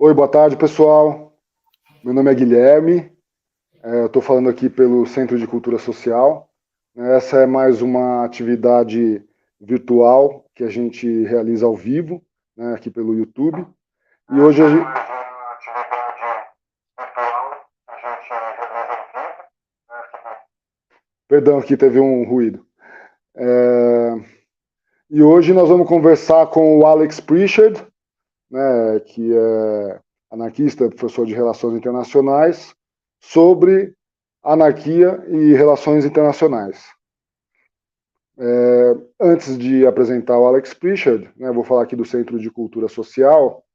Oi, boa tarde, pessoal. Meu nome é Guilherme. Eu estou falando aqui pelo Centro de Cultura Social. Essa é mais uma atividade virtual que a gente realiza ao vivo, né, aqui pelo YouTube. E hoje a gente... Perdão, aqui teve um ruído. E hoje nós vamos conversar com o Alex Prichard, né, que é anarquista, professor de Relações Internacionais, sobre anarquia e relações internacionais. Antes de apresentar o Alex Prichard, né, vou falar aqui do Centro de Cultura Social.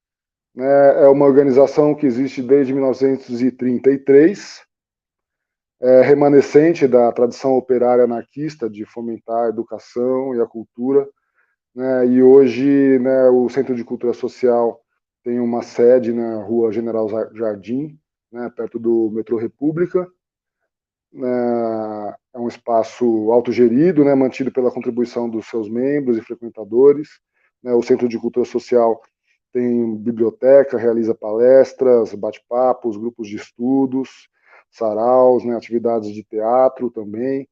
Né, é uma organização que existe desde 1933, remanescente da tradição operária anarquista de fomentar a educação e a cultura. Né, e hoje, né, o Centro de Cultura Social tem uma sede na Rua General Jardim, né, perto do metrô República. É um espaço autogerido, né, mantido pela contribuição dos seus membros e frequentadores. O Centro de Cultura Social tem biblioteca, realiza palestras, bate-papos, grupos de estudos, saraus, né, atividades de teatro também.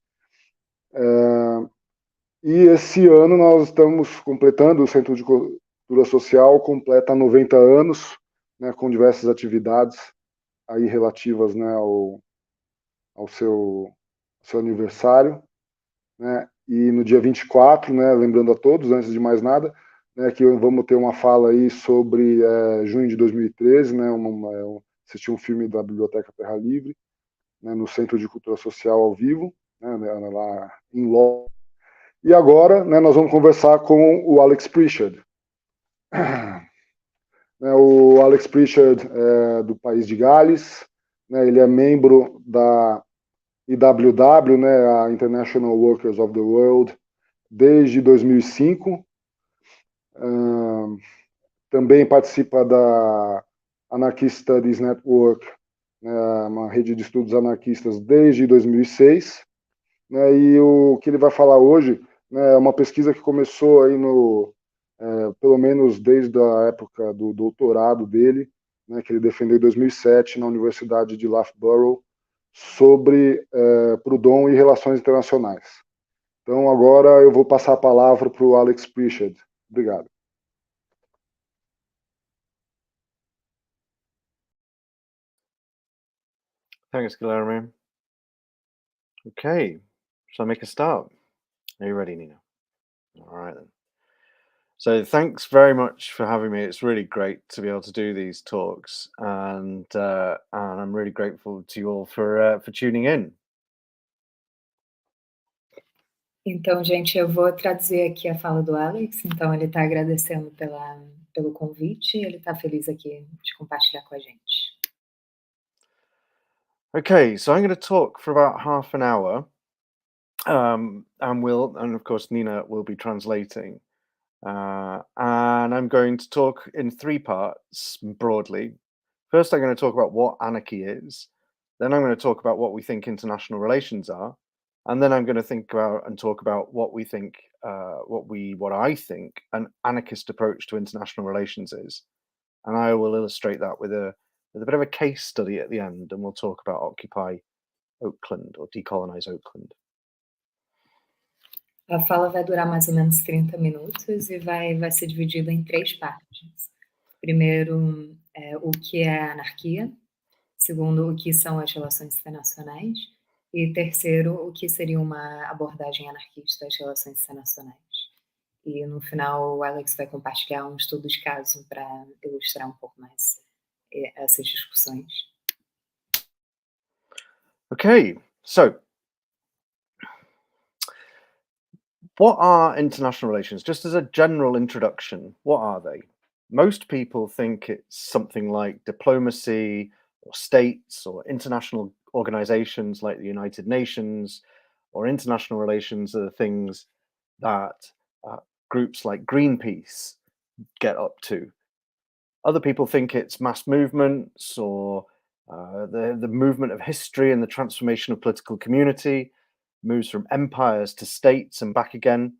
E esse ano nós estamos completando, o Centro de Cultura Social completa 90 anos, né, com diversas atividades aí relativas, né, ao seu aniversário, né? E no dia 24, né, lembrando a todos, antes de mais nada, né, que vamos ter uma fala aí sobre junho de 2013, né, assistir um filme da Biblioteca Terra Livre, né, no Centro de Cultura Social ao vivo, né, lá em Londres. E agora, né, nós vamos conversar com o Alex Prichard. O Alex Prichard é do país de Gales, né, ele é membro da IWW, né, a International Workers of the World, desde 2005. Também participa da Anarchist Studies Network, né, uma rede de estudos anarquistas desde 2006. Né, e o que ele vai falar hoje, né, é uma pesquisa que começou aí pelo menos desde a época do doutorado dele, né, que ele defendeu em 2007 na Universidade de Loughborough, sobre Proudhon e relações internacionais. Então, agora eu vou passar a palavra para o Alex Prichard. Obrigado. Thanks, Guilherme. Okay, shall I make a start? Are you ready, Nina? All right then. So thanks very much for having me. It's really great to be able to do these talks, and I'm really grateful to you all for tuning in. Então, gente, eu vou traduzir aqui a fala do Alex. Então, ele está agradecendo pelo convite e ele está feliz aqui de compartilhar com a gente. Okay, so I'm going to talk for about half an hour, and of course Nina will be translating, and I'm going to talk in three parts broadly. First, I'm going to talk about what anarchy is. Then I'm going to talk about what we think international relations are, and then I'm going to think about and talk about what we think, what I think an anarchist approach to international relations is, and I will illustrate that with a bit of a case study at the end, and we'll talk about Occupy Oakland or Decolonize Oakland. A fala vai durar mais ou menos 30 minutos e vai ser dividida em três partes. Primeiro, o que é a anarquia. Segundo, o que são as relações internacionais. E terceiro, o que seria uma abordagem anarquista às relações internacionais. E no final, o Alex vai compartilhar um estudo de caso para ilustrar um pouco mais essas discussões. Okay, so what are international relations? Just as a general introduction, what are they? Most people think it's something like diplomacy or states or international organizations like the United Nations, or international relations are the things that groups like Greenpeace get up to. Other people think it's mass movements or the movement of history and the transformation of political community, moves from empires to states and back again.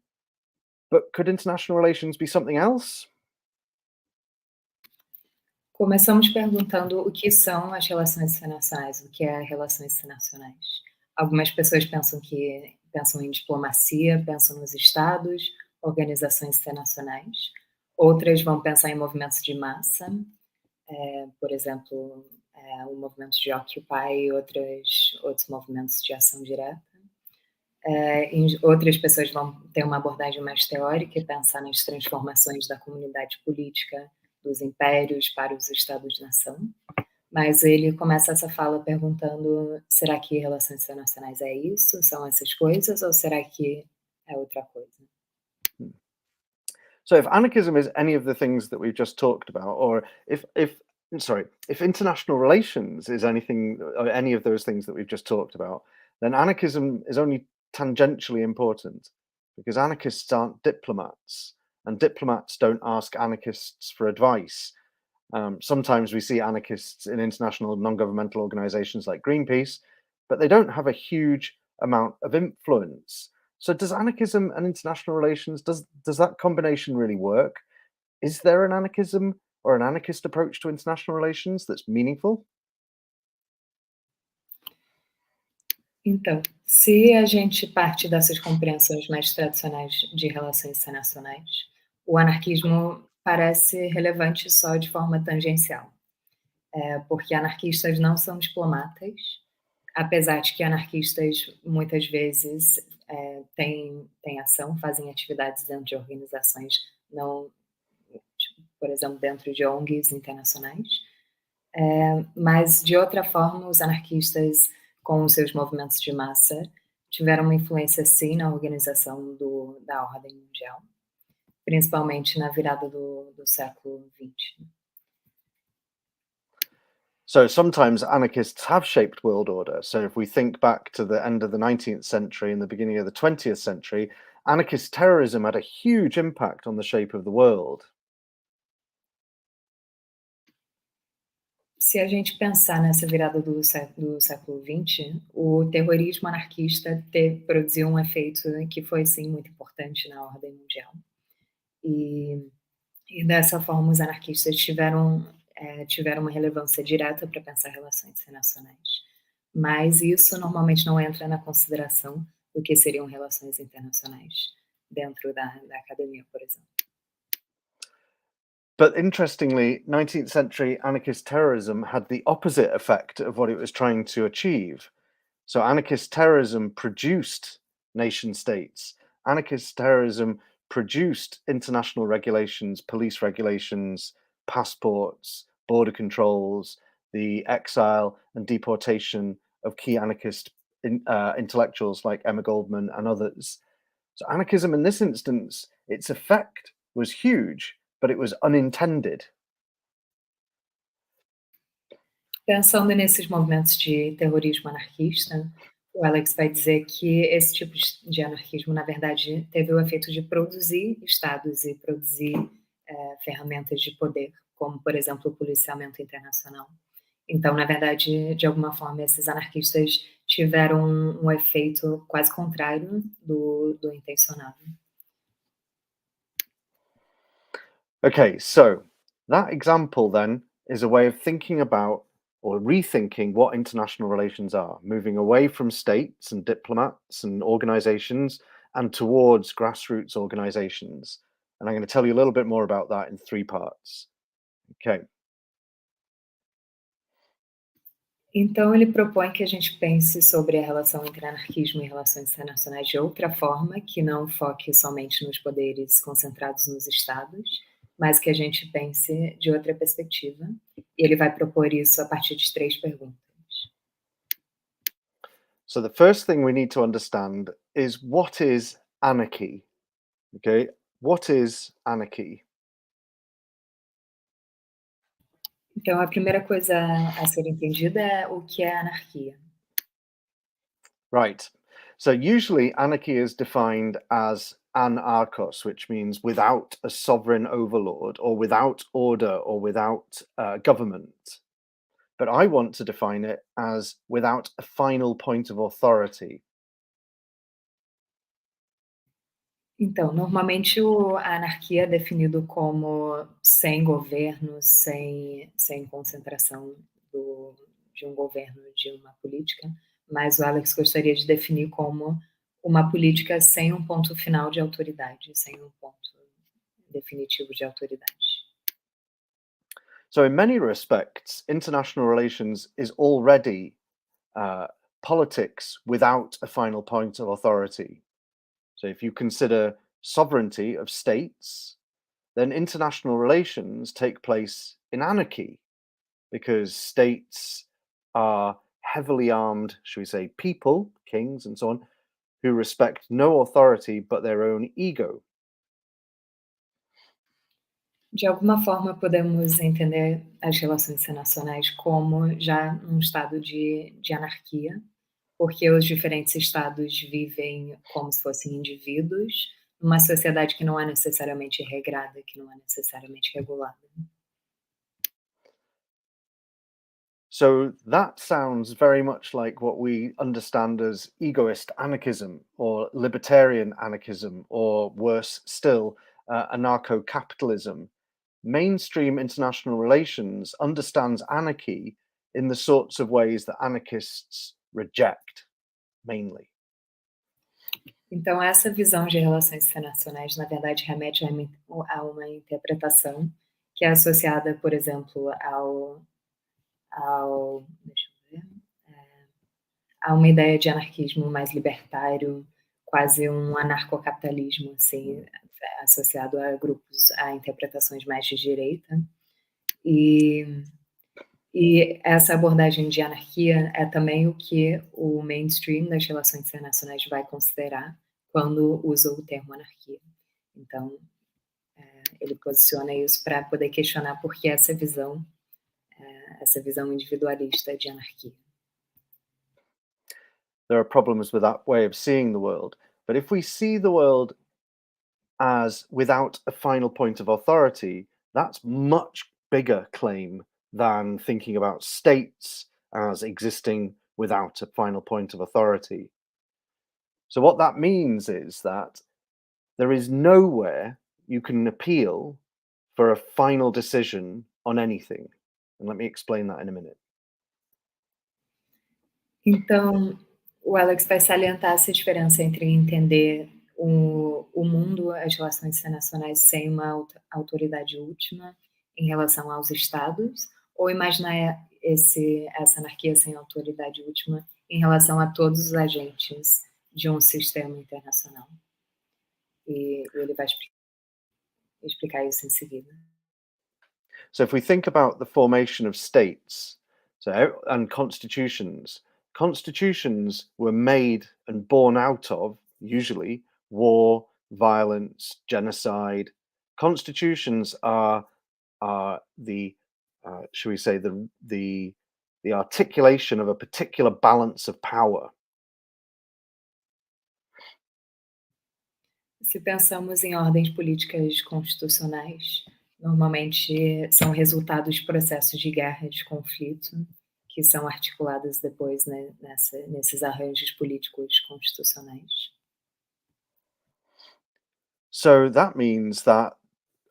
But could international relations be something else? Começamos perguntando o que são as relações internacionais, o que é relações internacionais. Algumas pessoas pensam em diplomacia, pensam nos estados, organizações internacionais. Outras vão pensar em movimentos de massa, por exemplo, o movimento de Occupy e outros movimentos de ação direta. Outras pessoas vão ter uma abordagem mais teórica e pensar nas transformações da comunidade política dos impérios para os estados-nação. Mas ele começa essa fala perguntando: será que relações internacionais é isso? São essas coisas? Ou será que é outra coisa? So if anarchism is any of the things that we've just talked about, or if international relations is anything or any of those things that we've just talked about, then anarchism is only tangentially important because anarchists aren't diplomats and diplomats don't ask anarchists for advice. Sometimes we see anarchists in international non-governmental organizations like Greenpeace, but they don't have a huge amount of influence. So does anarchism and international relations, does that combination really work? Is there an anarchism or an anarchist approach to international relations that's meaningful? Então, se a gente parte dessas compreensões mais tradicionais de relações internacionais, o anarquismo parece relevante só de forma tangencial, porque anarquistas não são diplomatas, apesar de que anarquistas muitas vezes têm ação, fazem atividades dentro de organizações, não, tipo, por exemplo, dentro de ONGs internacionais. Mas, de outra forma, os anarquistas, com os seus movimentos de massa, tiveram uma influência, sim, na organização da ordem mundial, principalmente na virada do século XX. So sometimes anarchists have shaped world order. So if we think back to the end of the 19th century and the beginning of the 20th century, anarchist terrorism had a huge impact on the shape of the world. Se a gente pensar nessa virada do século XX, o terrorismo anarquista produziu um efeito que foi, sim, muito importante na ordem mundial. E dessa forma, os anarquistas tiveram uma relevância direta para pensar relações internacionais. Mas isso normalmente não entra na consideração do que seriam relações internacionais dentro da academia, por exemplo. But interestingly, 19th century anarchist terrorism had the opposite effect of what it was trying to achieve. So anarchist terrorism produced nation states. Anarchist terrorism produced international regulations, police regulations, passports, border controls, the exile and deportation of key anarchist intellectuals like Emma Goldman and others. So anarchism in this instance, its effect was huge, but it was unintended. Pensando nesses movimentos de terrorismo anarquista, o Alex vai dizer que esse tipo de anarquismo, na verdade, teve o efeito de produzir estados e produzir ferramentas de poder, como, por exemplo, o policiamento internacional. Então, na verdade, de alguma forma, esses anarquistas tiveram um efeito quase contrário do intencionado. Okay, so that example then is a way of thinking about or rethinking what international relations are, moving away from states and diplomats and organizations and towards grassroots organizations. And I'm going to tell you a little bit more about that in 3 parts. Okay. Então, ele propõe que a gente pense sobre a relação entre anarquismo e relações internacionais de outra forma, que não foque somente nos poderes concentrados nos estados, mas que a gente pense de outra perspectiva. E ele vai propor isso a partir de 3 perguntas. So the first thing we need to understand is what is anarchy? Okay, what is anarchy? Então, a primeira coisa a ser entendida é o que é anarquia. Right. So usually anarchy is defined as anarchos, which means without a sovereign overlord or without order or without government. But I want to define it as without a final point of authority. Então, normalmente a anarquia é definido como sem governo, sem concentração de um governo, de uma política, mas o Alex gostaria de definir como uma política sem um ponto final de autoridade, sem um ponto definitivo de autoridade. So, in many respects, international relations is already politics without a final point of authority. So, if you consider sovereignty of states, then international relations take place in anarchy because states are heavily armed, should we say, people, kings, and so on, who respect no authority but their own ego. De alguma forma, podemos entender as relações internacionais como já um estado de anarquia, porque os diferentes estados vivem como se fossem indivíduos, numa sociedade que não é necessariamente regrada, que não é necessariamente regulada. So that sounds very much like what we understand as egoist anarchism or libertarian anarchism, or worse still, anarcho capitalism. Mainstream international relations understands anarchy in the sorts of ways that anarchists reject, mainly. Então, essa visão de relações internacionais, na verdade, remete a uma interpretação que é associada, por exemplo, deixa eu ver, a uma ideia de anarquismo mais libertário, quase um anarcocapitalismo, assim, associado a grupos, a interpretações mais de direita. E essa abordagem de anarquia é também o que o mainstream das relações internacionais vai considerar quando usa o termo anarquia. Então, ele posiciona isso para poder questionar por que essa visão individualista de anarquia. There are problems with that way of seeing the world. But if we see the world as without a final point of authority, that's much bigger claim than thinking about states as existing without a final point of authority. So what that means is that there is nowhere you can appeal for a final decision on anything. And let me explain that in a minute. Então, o Alex vai salientar essa diferença entre entender o mundo, as relações internacionais sem uma autoridade última em relação aos estados, ou imaginar essa anarquia sem autoridade última em relação a todos os agentes de um sistema internacional. E ele vai explicar isso em seguida. So if we think about the formation of states and constitutions, constitutions were made and born out of, usually, war, violence, genocide. Constitutions are the should we say the articulation of a particular balance of power. Se pensamos em ordens políticas constitucionais, normalmente são resultados de processos de guerra, de conflito, que são articulados depois, né, nesses arranjos políticos constitucionais. So that means that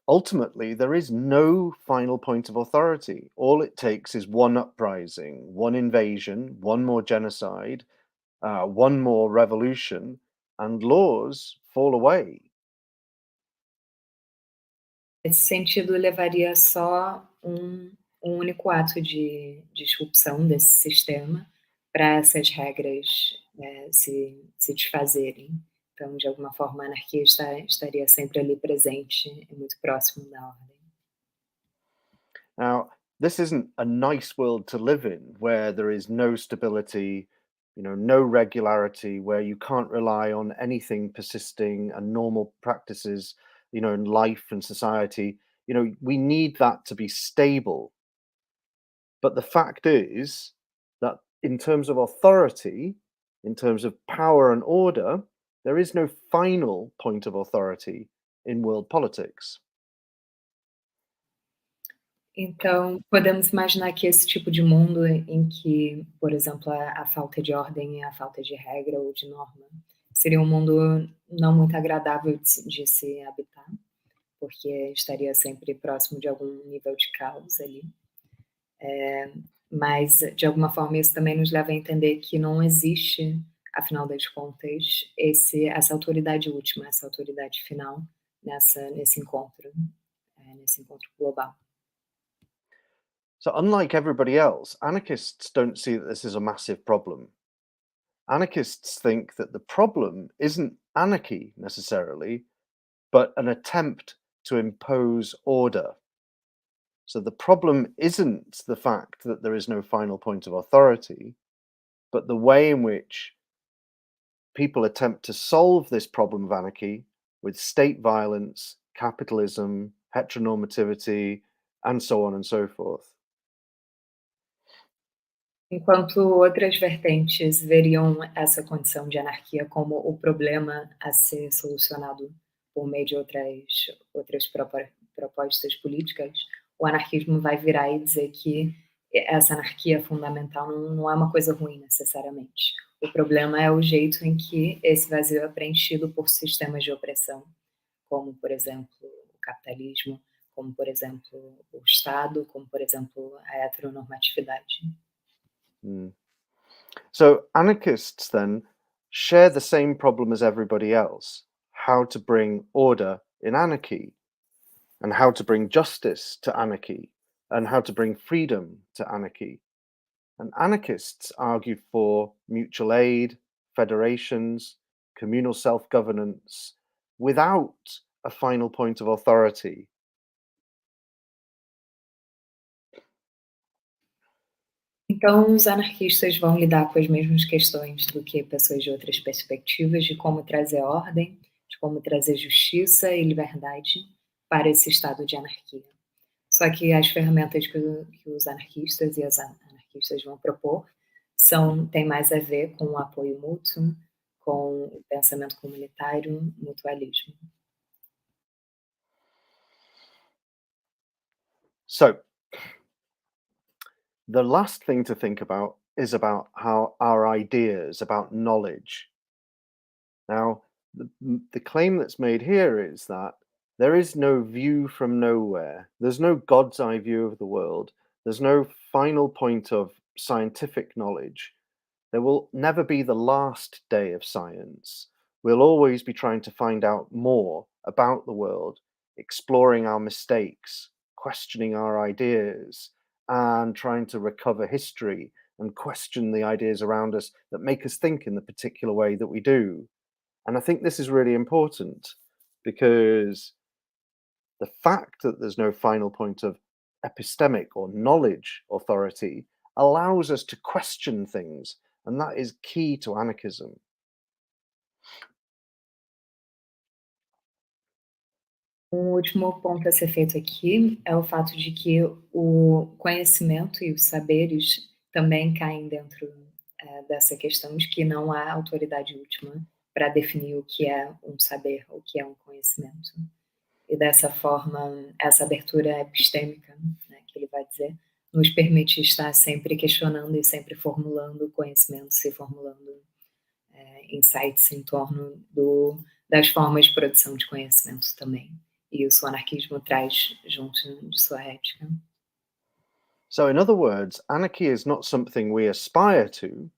ultimately there is no final point of authority. All it takes is one uprising, one invasion, one more genocide, one more revolution, and laws fall away. Nesse sentido, levaria só um único ato de disrupção desse sistema para essas regras se desfazerem. Então, de alguma forma, a anarquia estaria sempre ali presente e muito próximo da ordem. Now, this isn't a nice world to live in, where there is no stability, no regularity, where you can't rely on anything persisting and normal practices, in life and society. We need that to be stable. But the fact is that in terms of authority, in terms of power and order, there is no final point of authority in world politics. Então, podemos imaginar que esse tipo de mundo em que, por exemplo, a falta de ordem e a falta de regra ou de norma seria um mundo não muito agradável de se habitar, porque estaria sempre próximo de algum nível de caos ali. Mas, de alguma forma, isso também nos leva a entender que não existe, afinal das contas, essa autoridade última, essa autoridade final nesse encontro global. So unlike everybody else, anarchists don't see that this is a massive problem. Anarchists think that the problem isn't anarchy necessarily, but an attempt to impose order. So the problem isn't the fact that there is no final point of authority, but the way in which people attempt to solve this problem of anarchy with state violence, capitalism, heteronormativity, and so on and so forth. Enquanto outras vertentes veriam essa condição de anarquia como o problema a ser solucionado por meio de outras propostas políticas, o anarquismo vai virar e dizer que essa anarquia fundamental não é uma coisa ruim necessariamente. O problema é o jeito em que esse vazio é preenchido por sistemas de opressão, como, por exemplo, o capitalismo, como, por exemplo, o Estado, como, por exemplo, a heteronormatividade. So anarchists then share the same problem as everybody else: how to bring order in anarchy, and how to bring justice to anarchy, and how to bring freedom to anarchy. And anarchists argue for mutual aid, federations, communal self-governance, without a final point of authority. Então, os anarquistas vão lidar com as mesmas questões do que pessoas de outras perspectivas, de como trazer ordem, de como trazer justiça e liberdade para esse estado de anarquia. Só que as ferramentas que os anarquistas e as anarquistas vão propor têm mais a ver com o apoio mútuo, com o pensamento comunitário, mutualismo. So, the last thing to think about is about how our ideas, about knowledge. Now, the claim that's made here is that there is no view from nowhere. There's no God's eye view of the world. There's no final point of scientific knowledge. There will never be the last day of science. We'll always be trying to find out more about the world, exploring our mistakes, questioning our ideas, and trying to recover history and question the ideas around us that make us think in the particular way that we do. And I think this is really important because the fact that there's no final point of epistemic or knowledge authority allows us to question things, and that is key to anarchism. Um último ponto a ser feito aqui é o fato de que o conhecimento e os saberes também caem dentro dessa questão de que não há autoridade última para definir o que é um saber, o que é um conhecimento. E dessa forma, essa abertura epistêmica, né, que ele vai dizer, nos permite estar sempre questionando e sempre formulando conhecimentos e formulando insights em torno das formas de produção de conhecimento também. E isso o anarquismo traz junto de sua ética. So, in other words, anarchy is not something we aspire to.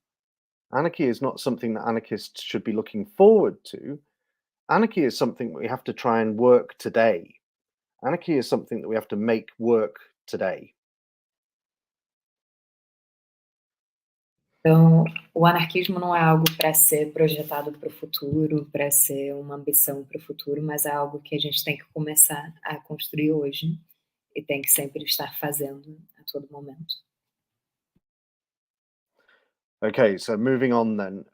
Anarchy is not something that anarchists should be looking forward to. Anarchy is something that we have to try and work today. Anarchy is something that we have to make work today. Então, o anarquismo não é algo para ser projetado para o futuro, para ser uma ambição para o futuro, mas é algo que a gente tem que começar a construir hoje e tem que sempre estar fazendo a todo momento. Okay, so moving on then.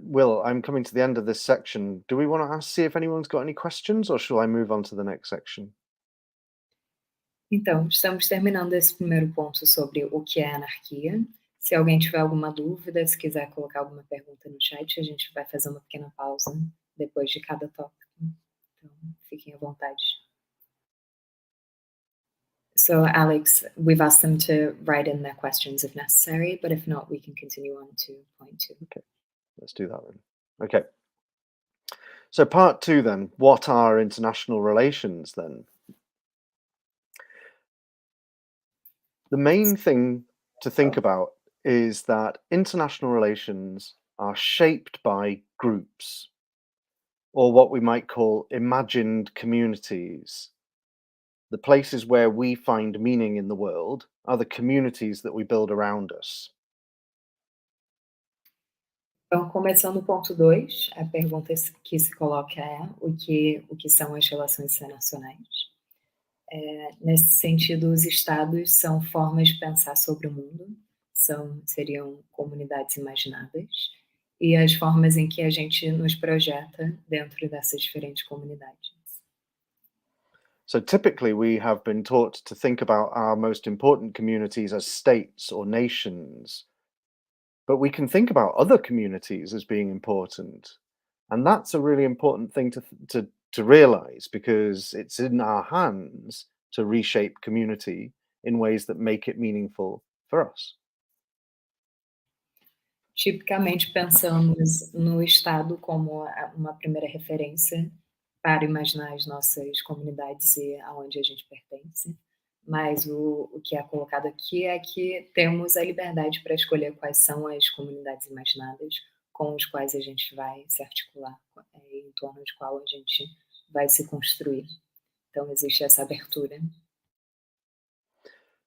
Will, I'm coming to the end of this section. Do we want to see if anyone's got any questions, or shall I move on to the next section? Então, estamos terminando esse primeiro ponto sobre o que é anarquia. Se alguém tiver alguma dúvida, se quiser colocar alguma pergunta no chat, a gente vai fazer uma pequena pausa depois de cada tópico. Então, fiquem à vontade. So, Alex, we've asked them to write in their questions if necessary, but if not, we can continue on to point 2. Okay, let's do that then. Okay. So part two then, what are international relations then? The main thing to think about is that international relations are shaped by groups, or what we might call imagined communities. The places where we find meaning in the world are the communities that we build around us. Então, começando o ponto 2, a pergunta que se coloca é o que são as relações internacionais? Nesse sentido, os estados são formas de pensar sobre o mundo, seriam comunidades imaginadas, e as formas em que a gente nos projeta dentro dessas diferentes comunidades. So typically, we have been taught to think about our most important communities as states or nations, but we can think about other communities as being important. And that's a really important thing to realize, because it's in our hands to reshape community in ways that make it meaningful for us. Tipicamente pensamos no Estado como uma primeira referência para imaginar as nossas comunidades e aonde a gente pertence, mas o que é colocado aqui é que temos a liberdade para escolher quais são as comunidades imaginadas com os quais a gente vai se articular, em torno de qual a gente vai se construir. Então existe essa abertura.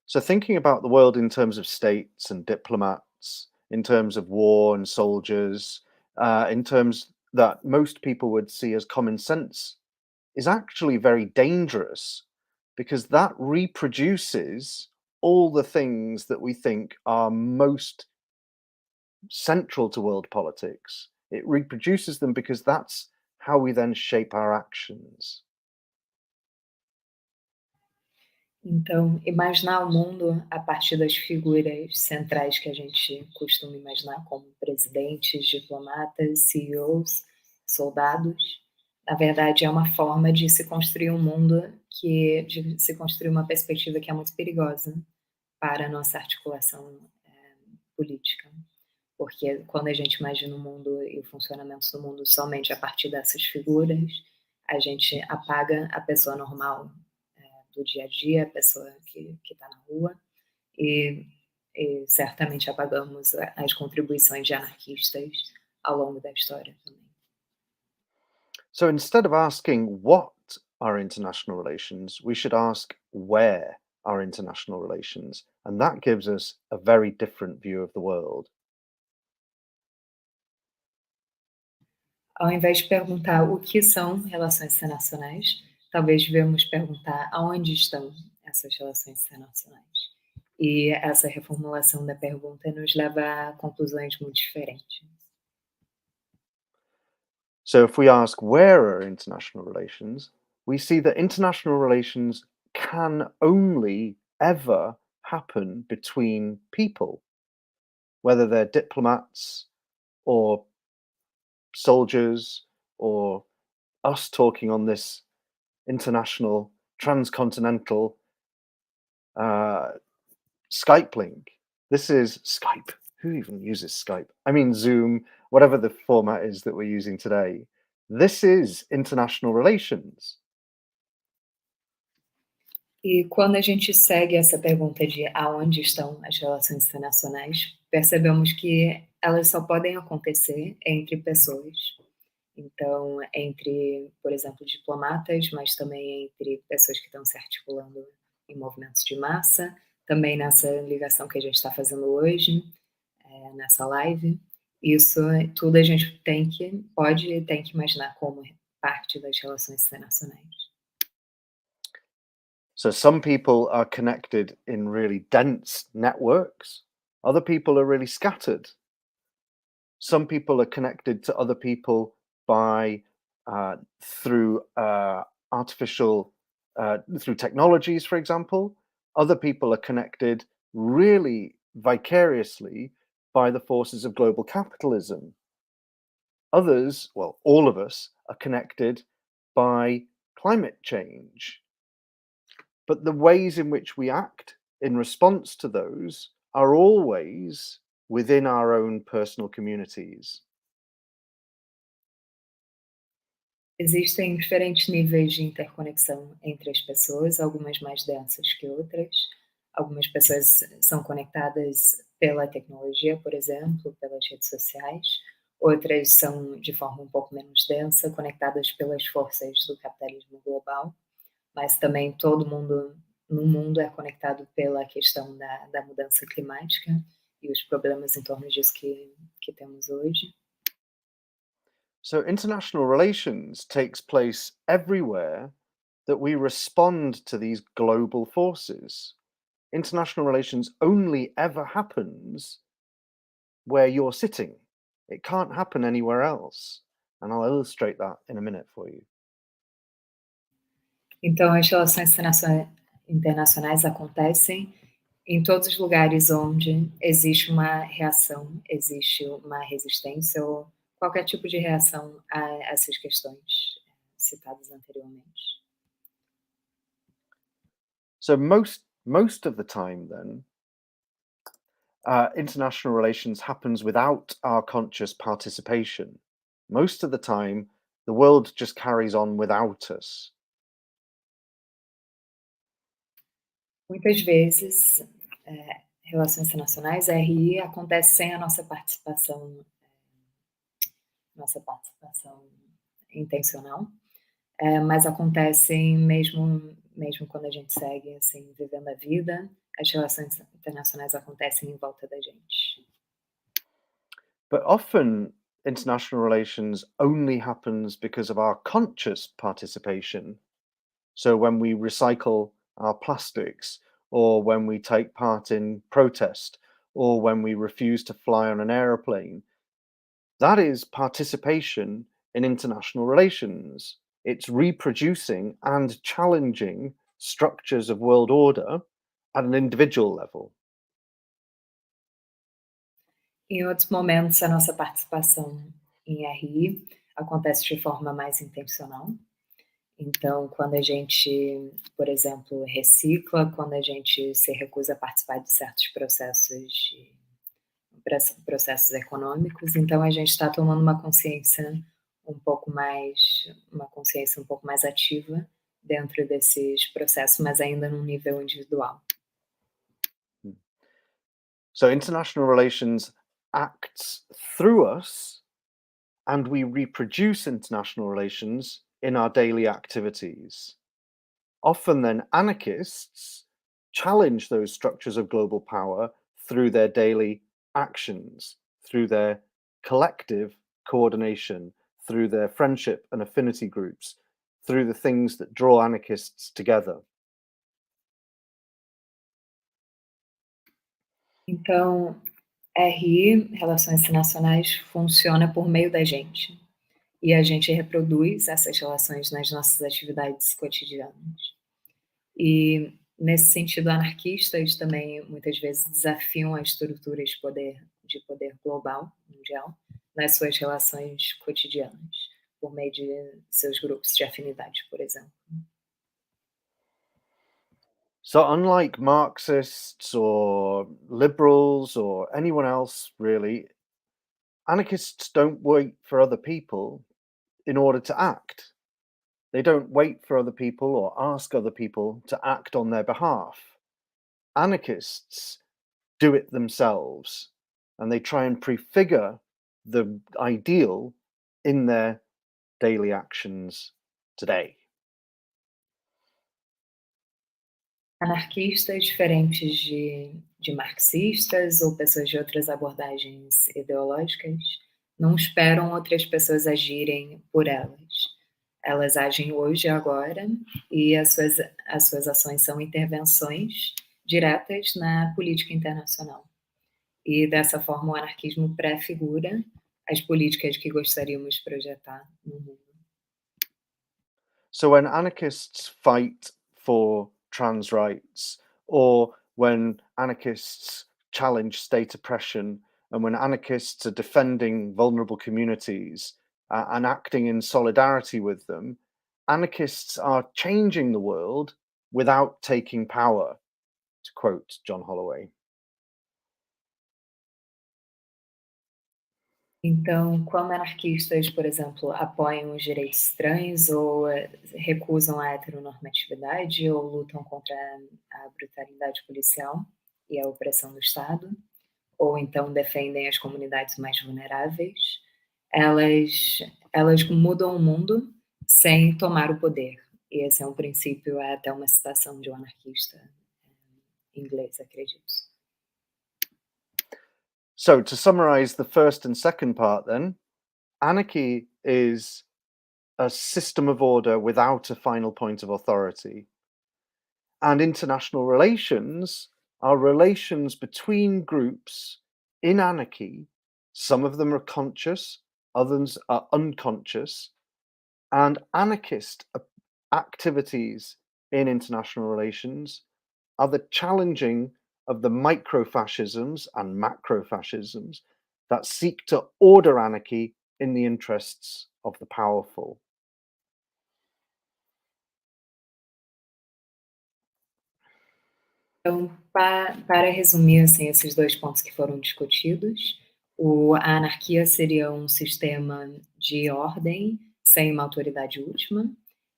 So thinking about the world in terms of states and diplomats, in terms of war and soldiers, in terms that most people would see as common sense, is actually very dangerous, because that reproduces all the things that we think are most central to world politics. It reproduces them because that's how we then shape our actions. Então, imaginar o mundo a partir das figuras centrais que a gente costuma imaginar, como presidentes, diplomatas, CEOs, soldados, na verdade é uma forma de se construir um mundo de se construir uma perspectiva que é muito perigosa para a nossa articulação política. Porque quando a gente imagina o mundo e o funcionamento do mundo somente a partir dessas figuras, a gente apaga a pessoa normal do dia a dia, a pessoa que está na rua, e certamente apagamos as contribuições de anarquistas ao longo da história também. So instead of asking what are international relations, we should ask where are international relations, and that gives us a very different view of the world. Ao invés de perguntar o que são relações internacionais, talvez devemos perguntar aonde estão essas relações internacionais. E essa reformulação da pergunta nos leva a conclusões muito diferentes. So if we ask where are international relations, we see that international relations can only ever happen between people, whether they're diplomats or soldiers or us talking on this international transcontinental Skype link. This is Skype. Who even uses Skype? I mean Zoom, whatever the format is that we're using today. This is international relations. E quando a gente segue essa pergunta de aonde estão as relações internacionais, percebemos que elas só podem acontecer entre pessoas. Então, entre, por exemplo, diplomatas, mas também entre pessoas que estão se articulando em movimentos de massa, também nessa ligação que a gente está fazendo hoje, nessa live. Isso tudo a gente tem que imaginar como parte das relações internacionais. So some people are connected in really dense networks. Other people are really scattered. Some people are connected to other people through through technologies, for example. Other people are connected really vicariously by the forces of global capitalism. Others, well, all of us, are connected by climate change. But the ways in which we act in response to those are always within our own personal communities. Existem diferentes níveis de interconexão entre as pessoas, algumas mais densas que outras. Algumas pessoas são conectadas pela tecnologia, por exemplo, pelas redes sociais. Outras são de forma um pouco menos densa, conectadas pelas forças do capitalismo global. Mas também todo mundo no mundo é conectado pela questão da mudança climática e os problemas em torno disso que temos hoje. So international relations takes place everywhere that we respond to these global forces. International relations only ever happens where you're sitting. It can't happen anywhere else. And I'll illustrate that in a minute for you. Então, as relações internacionais acontecem em todos os lugares onde existe uma reação, existe uma resistência ou qualquer tipo de reação a essas questões citadas anteriormente. So most of the time, then, international relations happens without our conscious participation. Most of the time, the world just carries on without us. Muitas vezes, relações internacionais, RI, acontece sem a nossa participação intencional, mas acontecem mesmo quando a gente segue, assim, vivendo a vida, as relações internacionais acontecem em volta da gente. But often, international relations only happens because of our conscious participation. So when we recycle our plastics, or when we take part in protest, or when we refuse to fly on an aeroplane, that is participation in international relations. It's reproducing and challenging structures of world order at an individual level. Em outros momentos, a nossa participação em RI acontece de forma mais intencional. Então, quando a gente, por exemplo, recicla, quando a gente se recusa a participar de certos processos econômicos, então a gente está tomando uma consciência um pouco mais ativa dentro desses processos, mas ainda num nível individual. So international relations acts through us, and we reproduce international relations in our daily activities. Often then anarchists challenge those structures of global power through their daily actions, through their collective coordination, through their friendship and affinity groups, through the things that draw anarchists together. Então, RI, Relações Internacionais, funciona por meio da gente. E a gente reproduz essas relações nas nossas atividades cotidianas. E, nesse sentido, anarquistas também muitas vezes desafiam as estruturas de poder global, mundial, nas suas relações cotidianas, por meio de seus grupos de afinidade, por exemplo. So, unlike Marxists or liberals or anyone else, really, anarchists don't wait for other people in order to act. They don't wait for other people or ask other people to act on their behalf. Anarchists do it themselves, and they try and prefigure the ideal in their daily actions today. Anarquistas diferentes de marxistas ou pessoas de outras abordagens ideológicas não esperam outras pessoas agirem por elas. Elas agem hoje e agora, e as suas ações são intervenções diretas na política internacional. E dessa forma o anarquismo prefigura as políticas que gostaríamos de projetar no mundo. So when anarchists fight for trans rights, or when anarchists challenge state oppression, and when anarchists are defending vulnerable communities and acting in solidarity with them, anarchists are changing the world without taking power, to quote John Holloway. Então, como anarquistas, por exemplo, apoiam os direitos estranhos ou recusam a heteronormatividade ou lutam contra a brutalidade policial e a opressão do Estado, ou então defendem as comunidades mais vulneráveis, elas mudam o mundo sem tomar o poder. E esse é um princípio, é até uma citação de um anarquista inglês, acredito. So to summarize the first and second part then, anarchy is a system of order without a final point of authority. And international relations are relations between groups in anarchy. Some of them are conscious, others are unconscious. And anarchist activities in international relations are the challenging of the microfascisms and macrofascisms that seek to order anarchy in the interests of the powerful. Então, para resumir assim, esses dois pontos que foram discutidos, a anarquia seria um sistema de ordem sem uma autoridade última,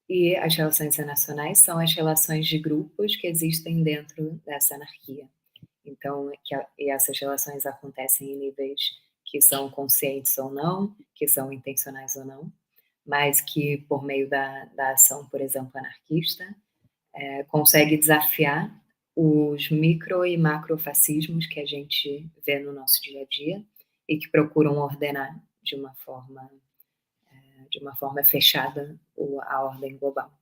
e as relações internacionais são as relações de grupos que existem dentro dessa anarquia. Então, e essas relações acontecem em níveis que são conscientes ou não, que são intencionais ou não, mas que por meio da ação, por exemplo, anarquista, consegue desafiar os micro e macrofascismos que a gente vê no nosso dia a dia e que procuram ordenar de uma forma fechada a ordem global.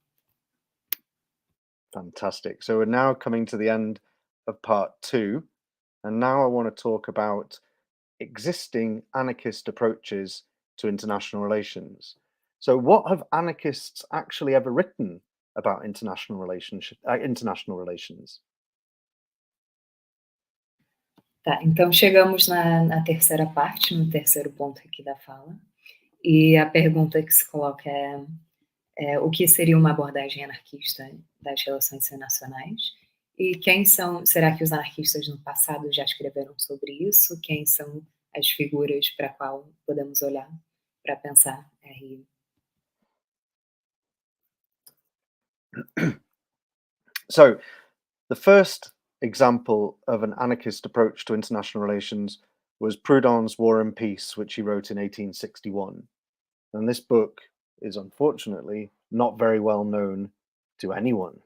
Fantastic. So we're now coming to the end of part 2, and now I want to talk about existing anarchist approaches to international relations. So what have anarchists actually ever written about international relations? Tá, então chegamos na terceira parte, no terceiro ponto aqui da fala, e a pergunta que se coloca é o que seria uma abordagem anarquista das relações internacionais? E será que os anarquistas no passado já escreveram sobre isso? Quem são as figuras para qual podemos olhar para pensar RI? So the first example of an anarchist approach to international relations was Proudhon's War and Peace, which he wrote in 1861. And this book is unfortunately not very well known to anyone.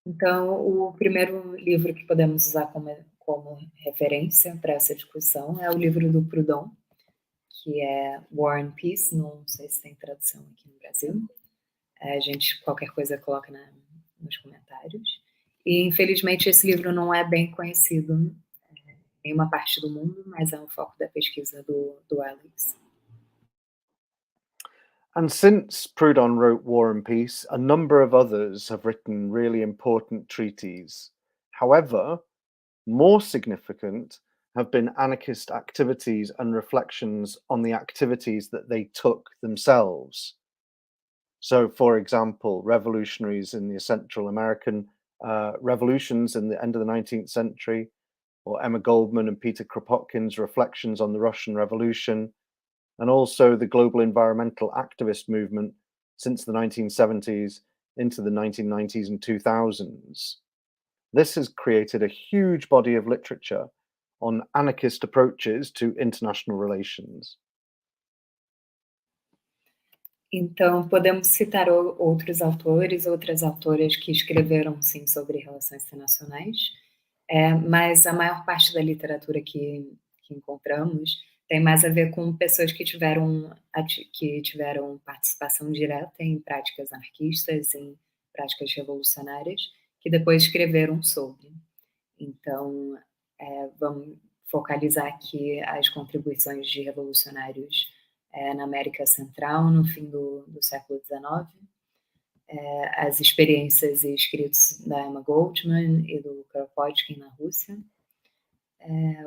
Então, o primeiro livro que podemos usar como referência para essa discussão é o livro do Proudhon, que é War and Peace, não sei se tem tradução aqui no Brasil. A gente, qualquer coisa, coloca nos comentários. E, infelizmente, esse livro não é bem conhecido em uma parte do mundo, mas é um foco da pesquisa do Alex. And since Proudhon wrote War and Peace, a number of others have written really important treatises. However, more significant have been anarchist activities and reflections on the activities that they took themselves. So, for example, revolutionaries in the Central American revolutions in the end of the 19th century, or Emma Goldman and Peter Kropotkin's reflections on the Russian Revolution, and also the global environmental activist movement since the 1970s into the 1990s and 2000s. This has created a huge body of literature on anarchist approaches to international relations. Então, podemos citar outros autores, outras autoras que escreveram, sim, sobre relações internacionais, mas a maior parte da literatura que encontramos tem mais a ver com pessoas que tiveram participação direta em práticas anarquistas, em práticas revolucionárias, que depois escreveram sobre. Então, vamos focalizar aqui as contribuições de revolucionários na América Central, no fim do século XIX, as experiências e escritos da Emma Goldman e do Kropotkin na Rússia,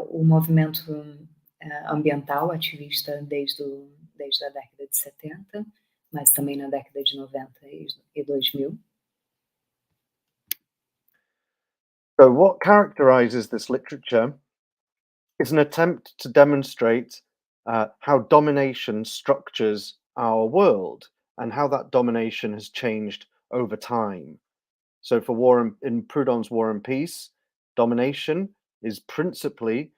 o movimento ambiental ativista desde a década de 70, mas também na década de 90 e 2000. So what characterizes this literature is an attempt to demonstrate how domination structures our world and how that domination has changed over time. So, for in Proudhon's War and Peace, domination is principally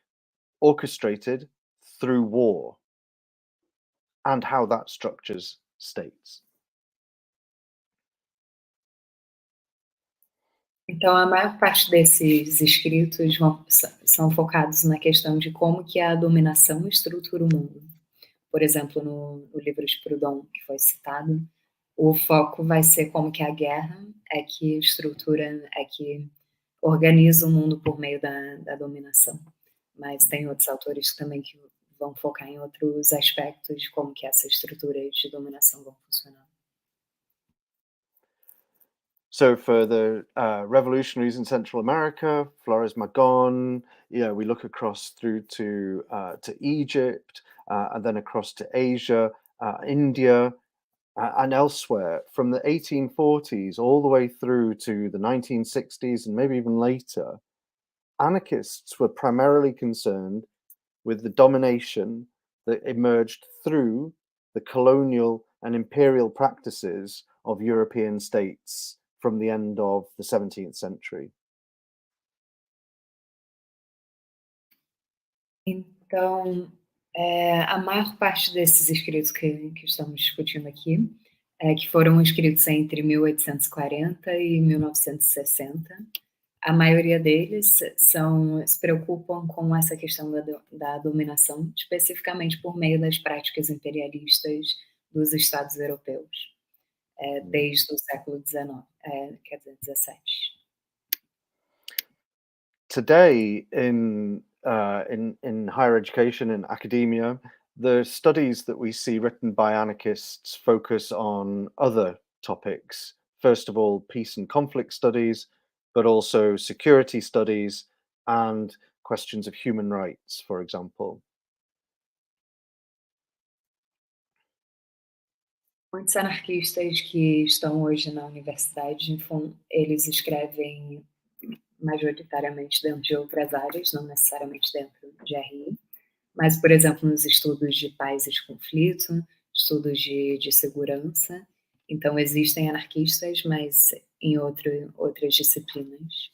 orchestrated through war and how that structures states. Então, a maior parte desses escritos são focados na questão de como que a dominação estrutura o mundo. Por exemplo, no livro de Proudhon, que foi citado, o foco vai ser como que a guerra é que estrutura, é que organiza o mundo por meio da dominação. Mas tem outros autores também que vão focar em outros aspectos de como que essas estruturas de dominação vão funcionar. So for the revolutionaries in Central America, Flores Magón, we look across through to Egypt, and then across to Asia, India, and elsewhere, from the 1840s all the way through to the 1960s and maybe even later. Anarchists were primarily concerned with the domination that emerged through the colonial and imperial practices of European states from the end of the 17th century. Então, a maior parte desses escritos que estamos discutindo aqui, que foram escritos entre 1840 e 1960, a maioria deles se preocupam com essa questão da dominação, especificamente por meio das práticas imperialistas dos Estados europeus, desde o século XIX, quer dizer, XVII. Today, in higher education, in academia, the studies that we see written by anarchists focus on other topics. First of all, peace and conflict studies, but also security studies and questions of human rights, for example. Muitos anarquistas que estão hoje na universidade, eles escrevem majoritariamente dentro de outras áreas, não necessariamente dentro de RI, mas, por exemplo, nos estudos de paz e de conflito, estudos de segurança. Então, existem anarquistas, mas em outras disciplinas.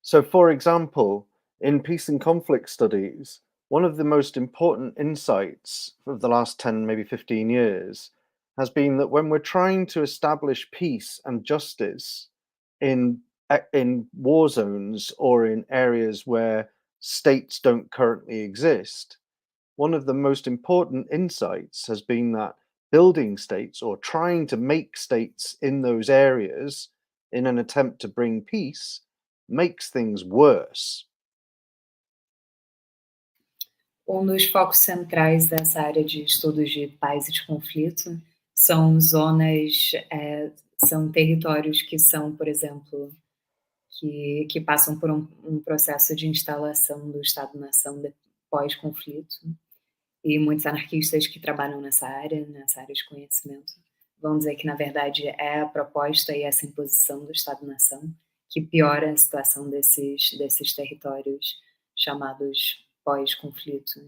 So, for example, in peace and conflict studies, one of the most important insights of the last 10, maybe 15 years has been that when we're trying to establish peace and justice in war zones or in areas where states don't currently exist, one of the most important insights has been that building states or trying to make states in those areas in an attempt to bring peace makes things worse. Um dos focos centrais dessa área de estudos de paz e de conflito são zonas, são territórios que são, por exemplo, que passam por um processo de instalação do Estado-nação pós-conflito. E muitos anarquistas que trabalham nessa área de conhecimento, vão dizer que, na verdade, é a proposta e essa imposição do Estado-nação que piora a situação desses territórios chamados pós-conflito.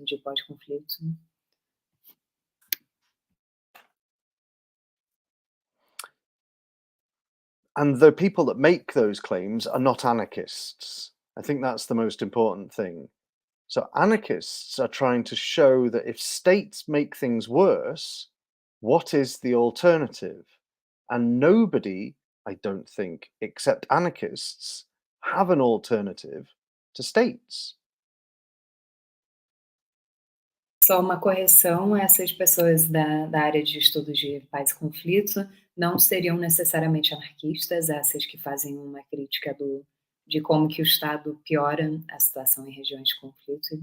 And the people that make those claims are not anarchists. I think that's the most important thing. So anarchists are trying to show that if states make things worse, what is the alternative? And nobody, I don't think, except anarchists, have an alternative to states. Só uma correção, essas pessoas da área de estudos de paz e conflito não seriam necessariamente anarquistas, essas que fazem uma crítica de como que o Estado piora a situação em regiões de conflito.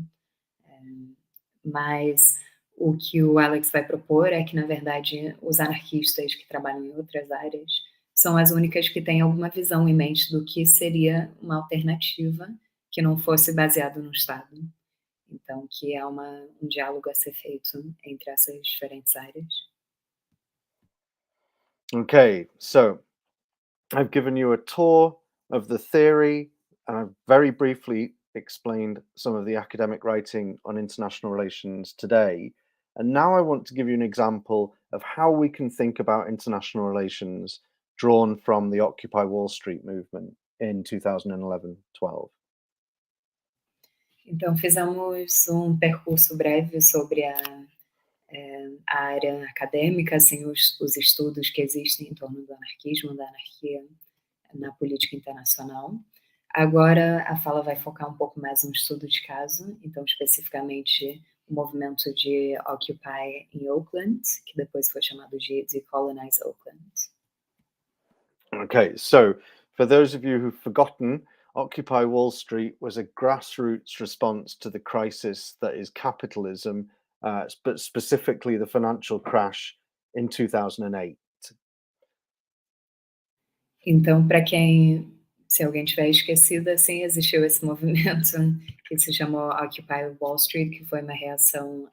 Mas o que o Alex vai propor é que, na verdade, os anarquistas que trabalham em outras áreas são as únicas que têm alguma visão em mente do que seria uma alternativa que não fosse baseado no Estado. Então, que é um diálogo a ser feito entre essas diferentes áreas. Okay, so I've given you a tour of the theory, and I've very briefly explained some of the academic writing on international relations today. And now I want to give you an example of how we can think about international relations drawn from the Occupy Wall Street movement in 2011-12. Então, fizemos um percurso breve sobre a área acadêmica, assim, os estudos que existem em torno do anarquismo, da anarquia na política internacional. Agora, a fala vai focar um pouco mais no estudo de caso, então, especificamente, o movimento de Occupy em Oakland, que depois foi chamado de Decolonize Oakland. Okay, so for those of you who've forgotten, Occupy Wall Street was a grassroots response to the crisis that is capitalism, but specifically the financial crash in 2008. Então, se alguém tiver esquecido, assim, existiu esse movimento que se chamou Occupy Wall Street, que foi uma reação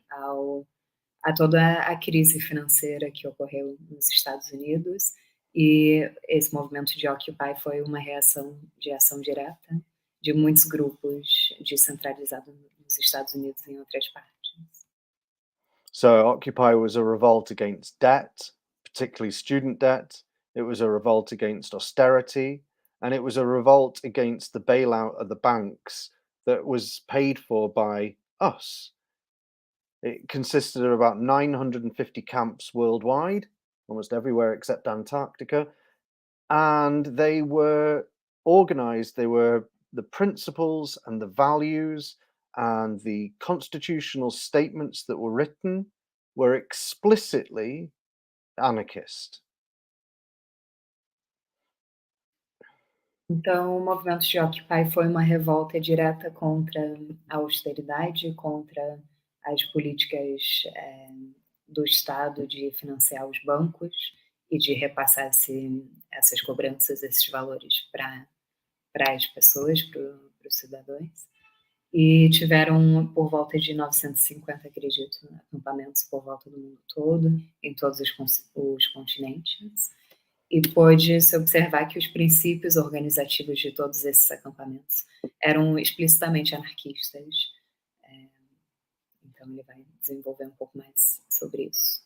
a toda a crise financeira que ocorreu nos Estados Unidos, e esse movimento de Occupy foi uma reação de ação direta de muitos grupos descentralizados nos Estados Unidos e em outras partes. So Occupy was a revolt against debt, particularly student debt. It was a revolt against austerity, and it was a revolt against the bailout of the banks that was paid for by us. It consisted of about 950 camps worldwide, almost everywhere except Antarctica, and they were organized, the principles and the values and the constitutional statements that were written were explicitly anarchist. Então, o movimento de Occupy foi uma revolta direta contra a austeridade, contra as políticas do Estado de financiar os bancos e de repassar essas cobranças, esses valores para as pessoas, para os cidadãos. E tiveram por volta de 950, acredito, acampamentos por volta do mundo todo, em todos os continentes. E pôde-se observar que os princípios organizativos de todos esses acampamentos eram explicitamente anarquistas. Então ele vai desenvolver um pouco mais sobre isso.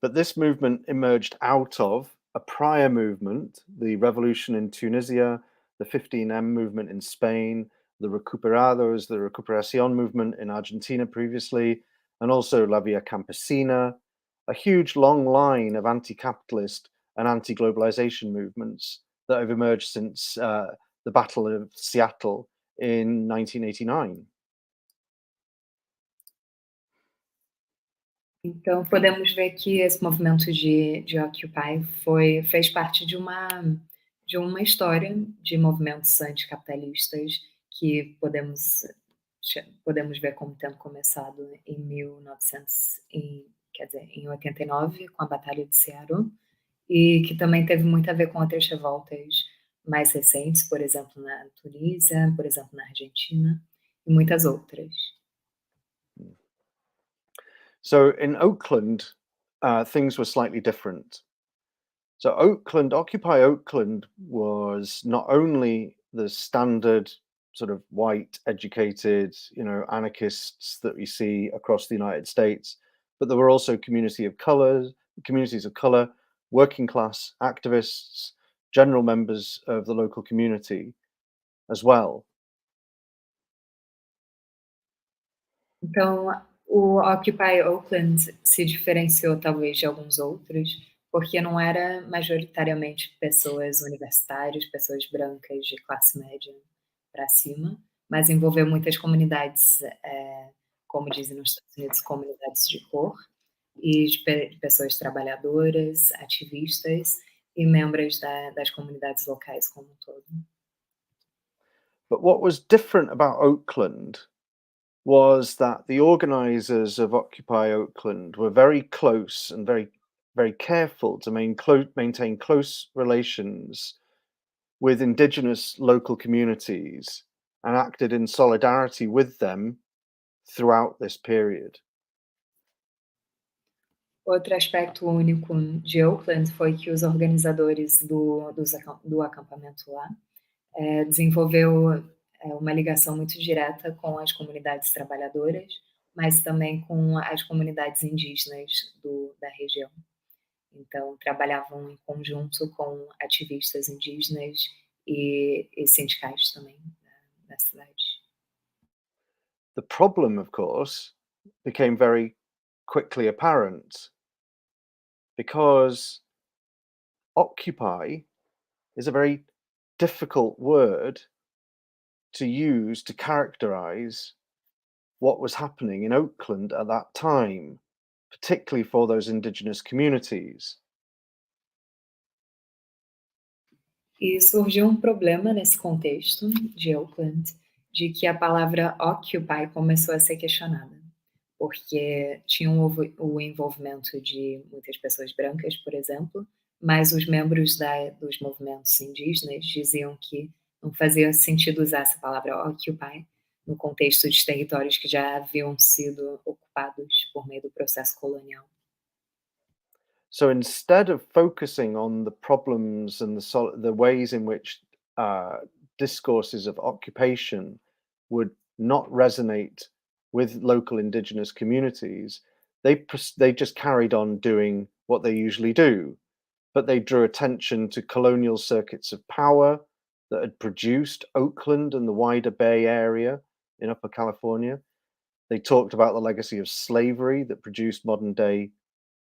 But this movement emerged out of a prior movement, the revolution in Tunisia, the 15M movement in Spain, the Recuperados, the Recuperación movement in Argentina previously, and also La Via Campesina, a huge long line of anti-capitalist and anti-globalization movements that have emerged since the Battle of Seattle in 1989. Então, podemos ver que esse movimento de Occupy fez parte de uma história de movimentos anticapitalistas que podemos ver como tendo começado em 89, com a Batalha de Seattle, e que também teve muito a ver com outras revoltas mais recentes, por exemplo, na Tunísia, por exemplo, na Argentina, e muitas outras. So in Oakland, things were slightly different. So Occupy Oakland was not only the standard sort of white, educated, anarchists that we see across the United States, but there were also communities of color, working class activists, general members of the local community as well. Então, o Occupy Oakland se diferenciou talvez de alguns outros, porque não era majoritariamente pessoas universitárias, pessoas brancas de classe média para cima, mas envolveu muitas comunidades, como dizem nos Estados Unidos, comunidades de cor, e de pessoas trabalhadoras, ativistas e membros das comunidades locais como um todo. But what was different about Oakland was that the organizers of Occupy Oakland were very close and very, very careful to maintain close relations with indigenous local communities and acted in solidarity with them throughout this period. Outro aspecto único de Oakland foi que os organizadores do acampamento lá desenvolveu uma ligação muito direta com as comunidades trabalhadoras, mas também com as comunidades indígenas da região. Então, trabalhavam em conjunto com ativistas indígenas e sindicais também da cidade. The problem, of course, became very quickly apparent because occupy is a very difficult word to use to characterize what was happening in Oakland at that time, particularly for those indigenous communities. E surgiu um problema nesse contexto de Oakland, de que a palavra occupy começou a ser questionada, porque tinha o envolvimento de muitas pessoas brancas, por exemplo, mas os membros dos movimentos indígenas diziam que não fazia sentido usar essa palavra occupy no contexto de territórios que já haviam sido ocupados por meio do processo colonial. So instead of focusing on the problems and the ways in which discourses of occupation would not resonate with local indigenous communities, they just carried on doing what they usually do, but they drew attention to colonial circuits of power that had produced Oakland and the wider Bay Area in Upper California. They talked about the legacy of slavery that produced modern day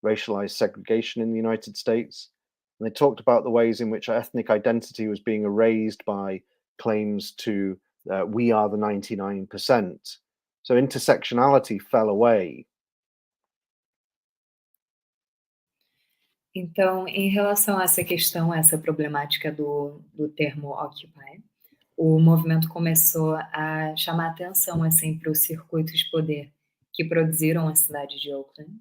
racialized segregation in the United States. And they talked about the ways in which ethnic identity was being erased by claims to we are the 99%. So intersectionality fell away. Então, em relação a essa questão, essa problemática do termo occupy, o movimento começou a chamar atenção assim para os circuitos de poder que produziram a cidade de Oakland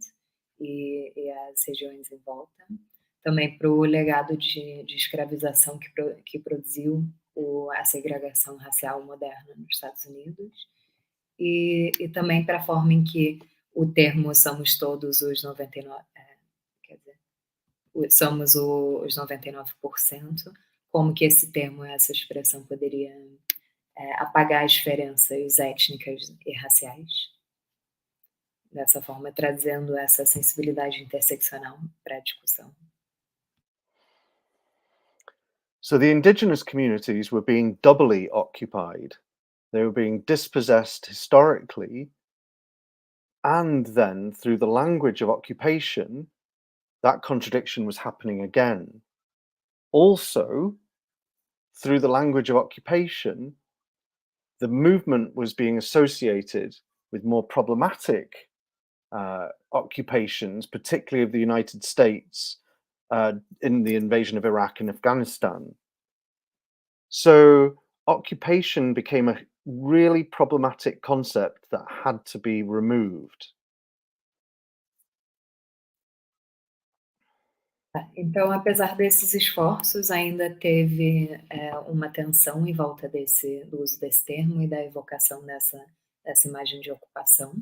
e as regiões em volta, também para o legado de escravização que produziu a segregação racial moderna nos Estados Unidos, e também para a forma em que o termo somos todos os 99%, somos os 99%, como que esse termo, essa expressão poderia apagar as diferenças étnicas e raciais, dessa forma trazendo essa sensibilidade interseccional para a discussão. So the indigenous communities were being doubly occupied. They were being dispossessed historically, and then through the language of occupation, that contradiction was happening again. Also, through the language of occupation, the movement was being associated with more problematic occupations, particularly of the United States in the invasion of Iraq and Afghanistan. So occupation became a really problematic concept that had to be removed. Então, apesar desses esforços, ainda teve uma tensão em volta do uso desse termo e da evocação dessa imagem de ocupação,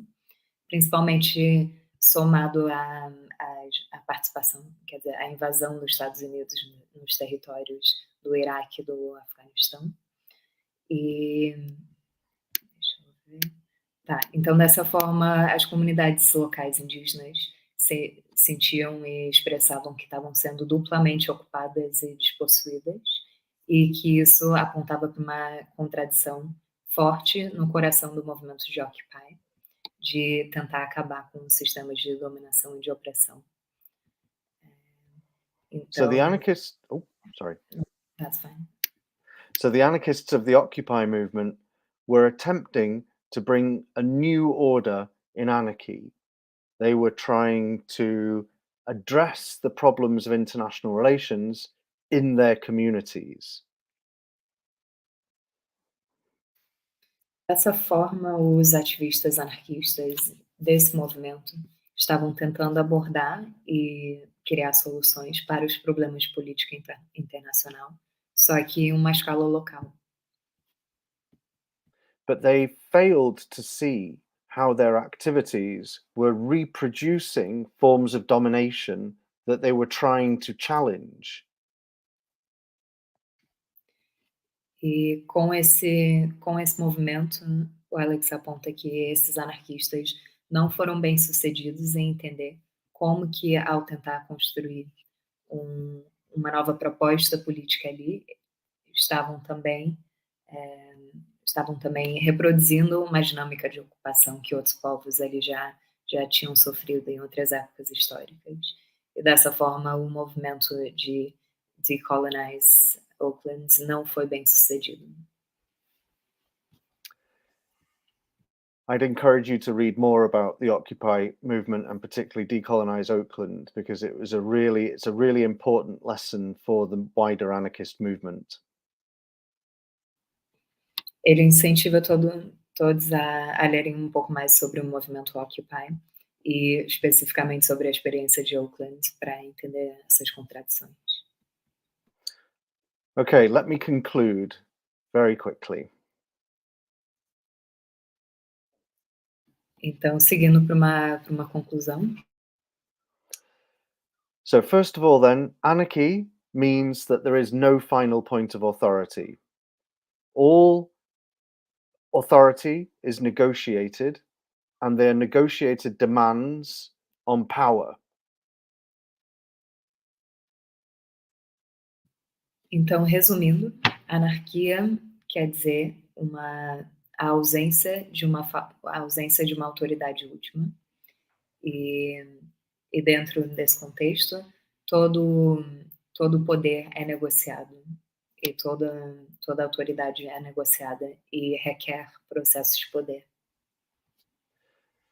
principalmente somado à participação, quer dizer, à invasão dos Estados Unidos nos territórios do Iraque e do Afeganistão. E deixa eu ver. Tá, então dessa forma as comunidades locais indígenas sentiam e expressavam que estavam sendo duplamente ocupadas e despossuídas, e que isso apontava para uma contradição forte no coração do movimento de Occupy, de tentar acabar com sistemas de dominação e de opressão. Então, So the anarchists, that's fine. So the anarchists of the Occupy movement were attempting to bring a new order in anarchy. They were trying to address the problems of international relations in their communities. Dessa forma, os ativistas anarquistas desse movimento estavam tentando abordar e criar soluções para os problemas de política internacional, só que em uma escala local. But they failed to see how their activities were reproducing forms of domination that they were trying to challenge. E com esse movimento, o Alex aponta que esses anarquistas não foram bem-sucedidos em entender como que, ao tentar construir uma nova proposta política ali, estavam também reproduzindo uma dinâmica de ocupação que outros povos ali já tinham sofrido em outras épocas históricas. E dessa forma, o movimento de decolonize Oakland não foi bem sucedido. I'd encourage you to read more about the Occupy movement and particularly decolonize Oakland, because it's a really important lesson for the wider anarchist movement. Ele incentiva todos a lerem um pouco mais sobre o movimento Occupy e especificamente sobre a experiência de Oakland para entender essas contradições. Okay, let me conclude very quickly. Então, seguindo para uma conclusão. So first of all then, anarchy means that there is no final point of authority. All authority is negotiated, and they are negotiated demands on power. Então, resumindo, anarquia quer dizer a ausência de uma autoridade última. E dentro desse contexto, todo poder é negociado e toda autoridade é negociada e requer processos de poder.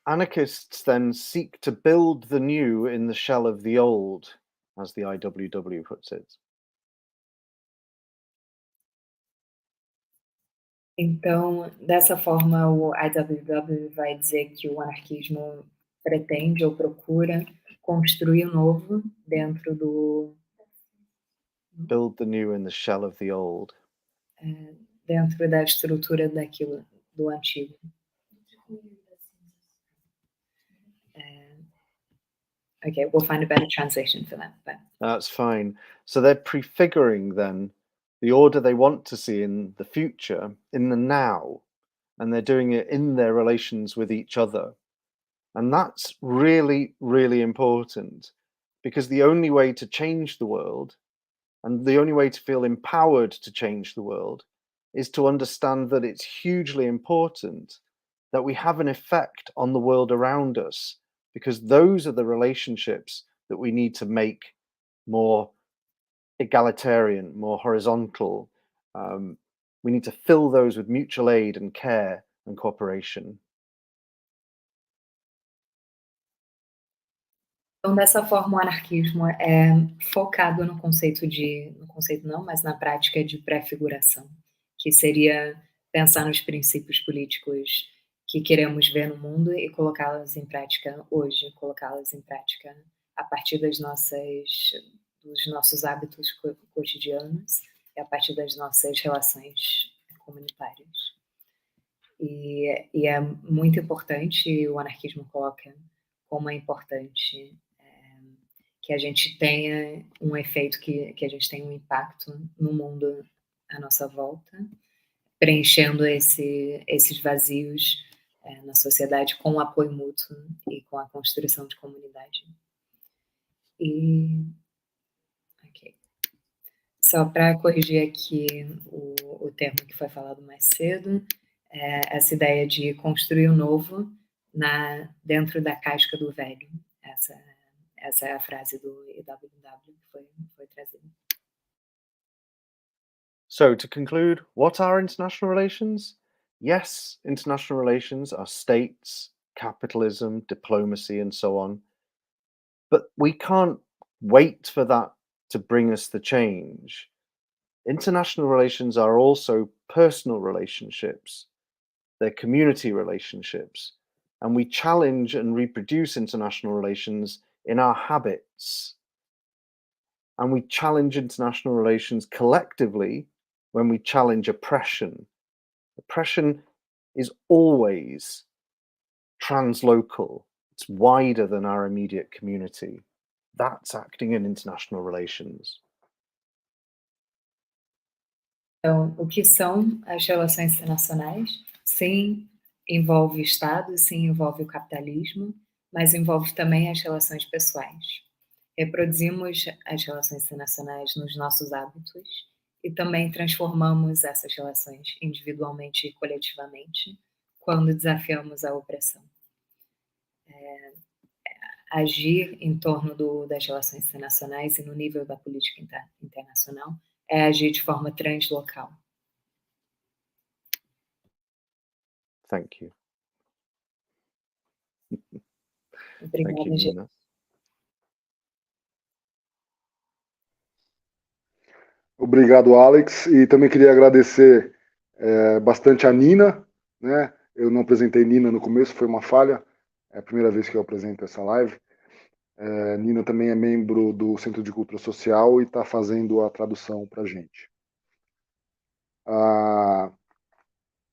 Anarchists then seek to build the new in the shell of the old, as the IWW puts it. Então, dessa forma, o IWW vai dizer que o anarquismo pretende ou procura construir o novo dentro Build the new in the shell of the old. Dentro da estrutura do antigo. Okay, we'll find a better translation for that. But That's fine. So they're prefiguring then the order they want to see in the future, in the now, and they're doing it in their relations with each other. And that's really, really important, because the only way to change the world, and the only way to feel empowered to change the world, is to understand that it's hugely important that we have an effect on the world around us, because those are the relationships that we need to make more egalitarian, more horizontal. We need to fill those with mutual aid and care and cooperation. Então, dessa forma, o anarquismo é focado no conceito não, mas na prática de pré-figuração, que seria pensar nos princípios políticos que queremos ver no mundo e colocá-los em prática hoje, colocá-los em prática a partir dos nossos hábitos cotidianos e a partir das nossas relações comunitárias. E é muito importante, o anarquismo coloca como é importante que a gente tenha um efeito, que a gente tenha um impacto no mundo à nossa volta, preenchendo esses vazios na sociedade com o apoio mútuo e com a construção de comunidade. Ok. Só para corrigir aqui o termo que foi falado mais cedo, essa ideia de construir o novo dentro da casca do velho. Essa é a frase do EWW que foi trazida. So, to conclude, what are international relations? Yes, international relations are states, capitalism, diplomacy, and so on. But we can't wait for that to bring us the change. International relations are also personal relationships, they're community relationships, and we challenge and reproduce international relations in our habits. And we challenge international relations collectively when we challenge oppression. Oppression is always translocal. It's wider than our immediate community. That's acting in international relations. Então, o que são as relações internacionais? Sim, envolve Estado, sim, envolve o capitalismo, mas envolve também as relações pessoais. Reproduzimos as relações internacionais nos nossos hábitos e também transformamos essas relações individualmente e coletivamente quando desafiamos a opressão. Agir em torno das relações internacionais e no nível da política internacional é agir de forma translocal. Thank you. Obrigada, Thank you, gente. Nina. Obrigado, Alex. E também queria agradecer bastante a Nina, né? Eu não apresentei Nina no começo, foi uma falha. É a primeira vez que eu apresento essa live. Nina também é membro do Centro de Cultura Social e está fazendo a tradução para a gente.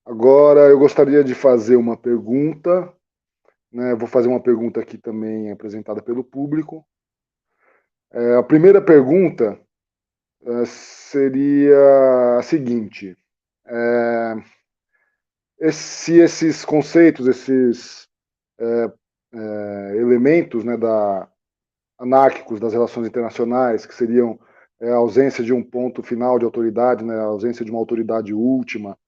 Agora eu gostaria de fazer uma pergunta, né? Vou fazer uma pergunta aqui também apresentada pelo público. A primeira pergunta seria a seguinte: se esses conceitos, esses elementos, né, anárquicos das relações internacionais, que seriam a ausência de um ponto final de autoridade, né, a ausência de uma autoridade última,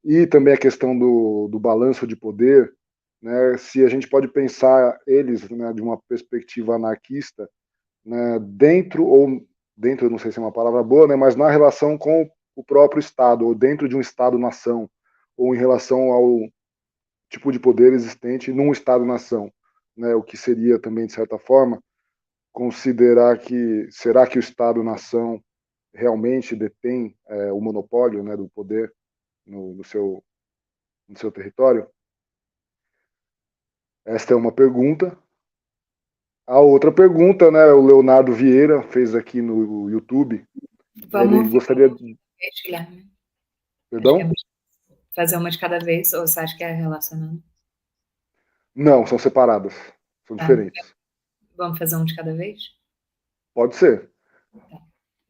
e também a questão do balanço de poder, né, se a gente pode pensar eles, né, de uma perspectiva anarquista, né, dentro, eu não sei se é uma palavra boa, né, mas na relação com o próprio Estado, ou dentro de um Estado-nação, ou em relação ao tipo de poder existente num Estado-nação, né, o que seria também, de certa forma, considerar que será que o Estado-nação realmente detém o monopólio, né, do poder no seu território? Esta é uma pergunta. A outra pergunta, né, o Leonardo Vieira fez aqui no YouTube. Ele Vamos gostaria de... Guilherme. Perdão? Acho que é fazer uma de cada vez, ou você acha que é relacionando? Não, são separadas. São Tá. diferentes. Vamos fazer um de cada vez? Pode ser. Tá,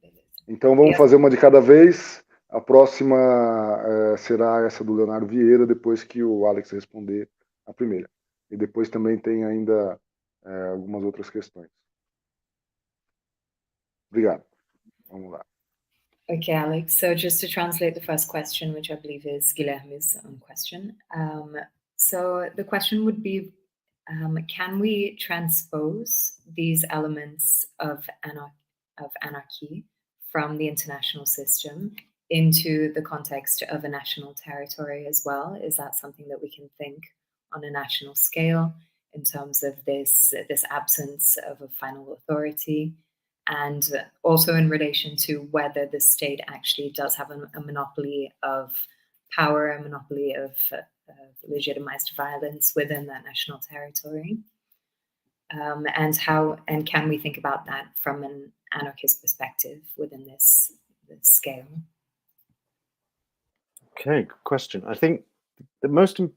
beleza. Então vamos fazer uma de cada vez. A próxima será essa do Leonardo Vieira, depois que o Alex responder a primeira. E depois também tem ainda algumas outras questões. Obrigado. Vamos lá. Okay, Alex. So just to translate the first question, which I believe is Guilherme's question. So the question would be, can we transpose these elements of anarchy from the international system into the context of a national territory as well? Is that something that we can think on a national scale in terms of this absence of a final authority? And also in relation to whether the state actually does have a monopoly of power, a monopoly of legitimized violence within that national territory. And can we think about that from an anarchist perspective within this scale? Okay, good question. I think the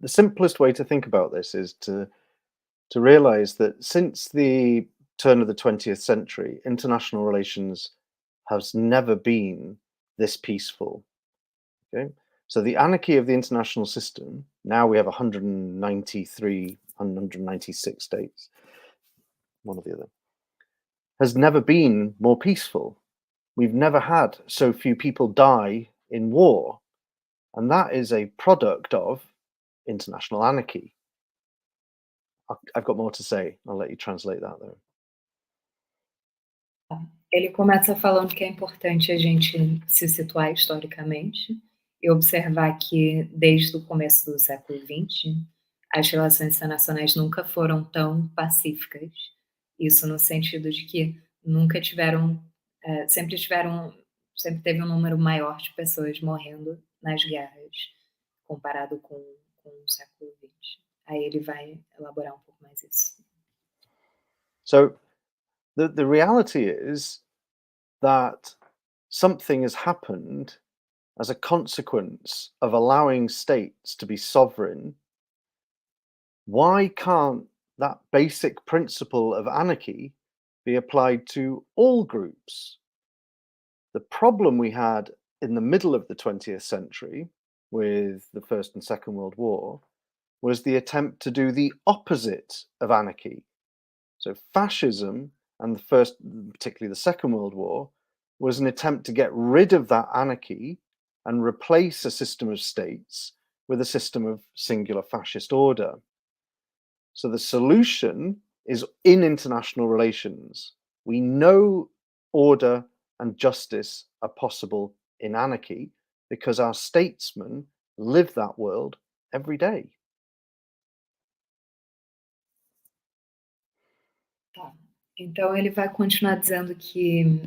simplest way to think about this is to realize that since the turn of the 20th century, international relations has never been this peaceful. Okay, so the anarchy of the international system, now we have 193, 196 states, one or the other, has never been more peaceful. We've never had so few people die in war. And that is a product of international anarchy. I've got more to say. I'll let you translate that, though. Ele começa falando que é importante a gente se situar historicamente e observar que, desde o começo do século XX, as relações internacionais nunca foram tão pacíficas. Isso no sentido de que nunca tiveram, sempre teve um número maior de pessoas morrendo nas guerras, comparado com o século XX. Aí ele vai elaborar um pouco mais isso. So, the reality is that something has happened as a consequence of allowing states to be sovereign. Why can't that basic principle of anarchy be applied to all groups? The problem we had in the middle of the 20th century, with the First and Second World War, was the attempt to do the opposite of anarchy. So fascism, and particularly the Second World War, was an attempt to get rid of that anarchy and replace a system of states with a system of singular fascist order. So the solution is in international relations. We know order and justice are possible in anarchy because our statesmen live that world every day. Tá. Então ele vai continuar dizendo que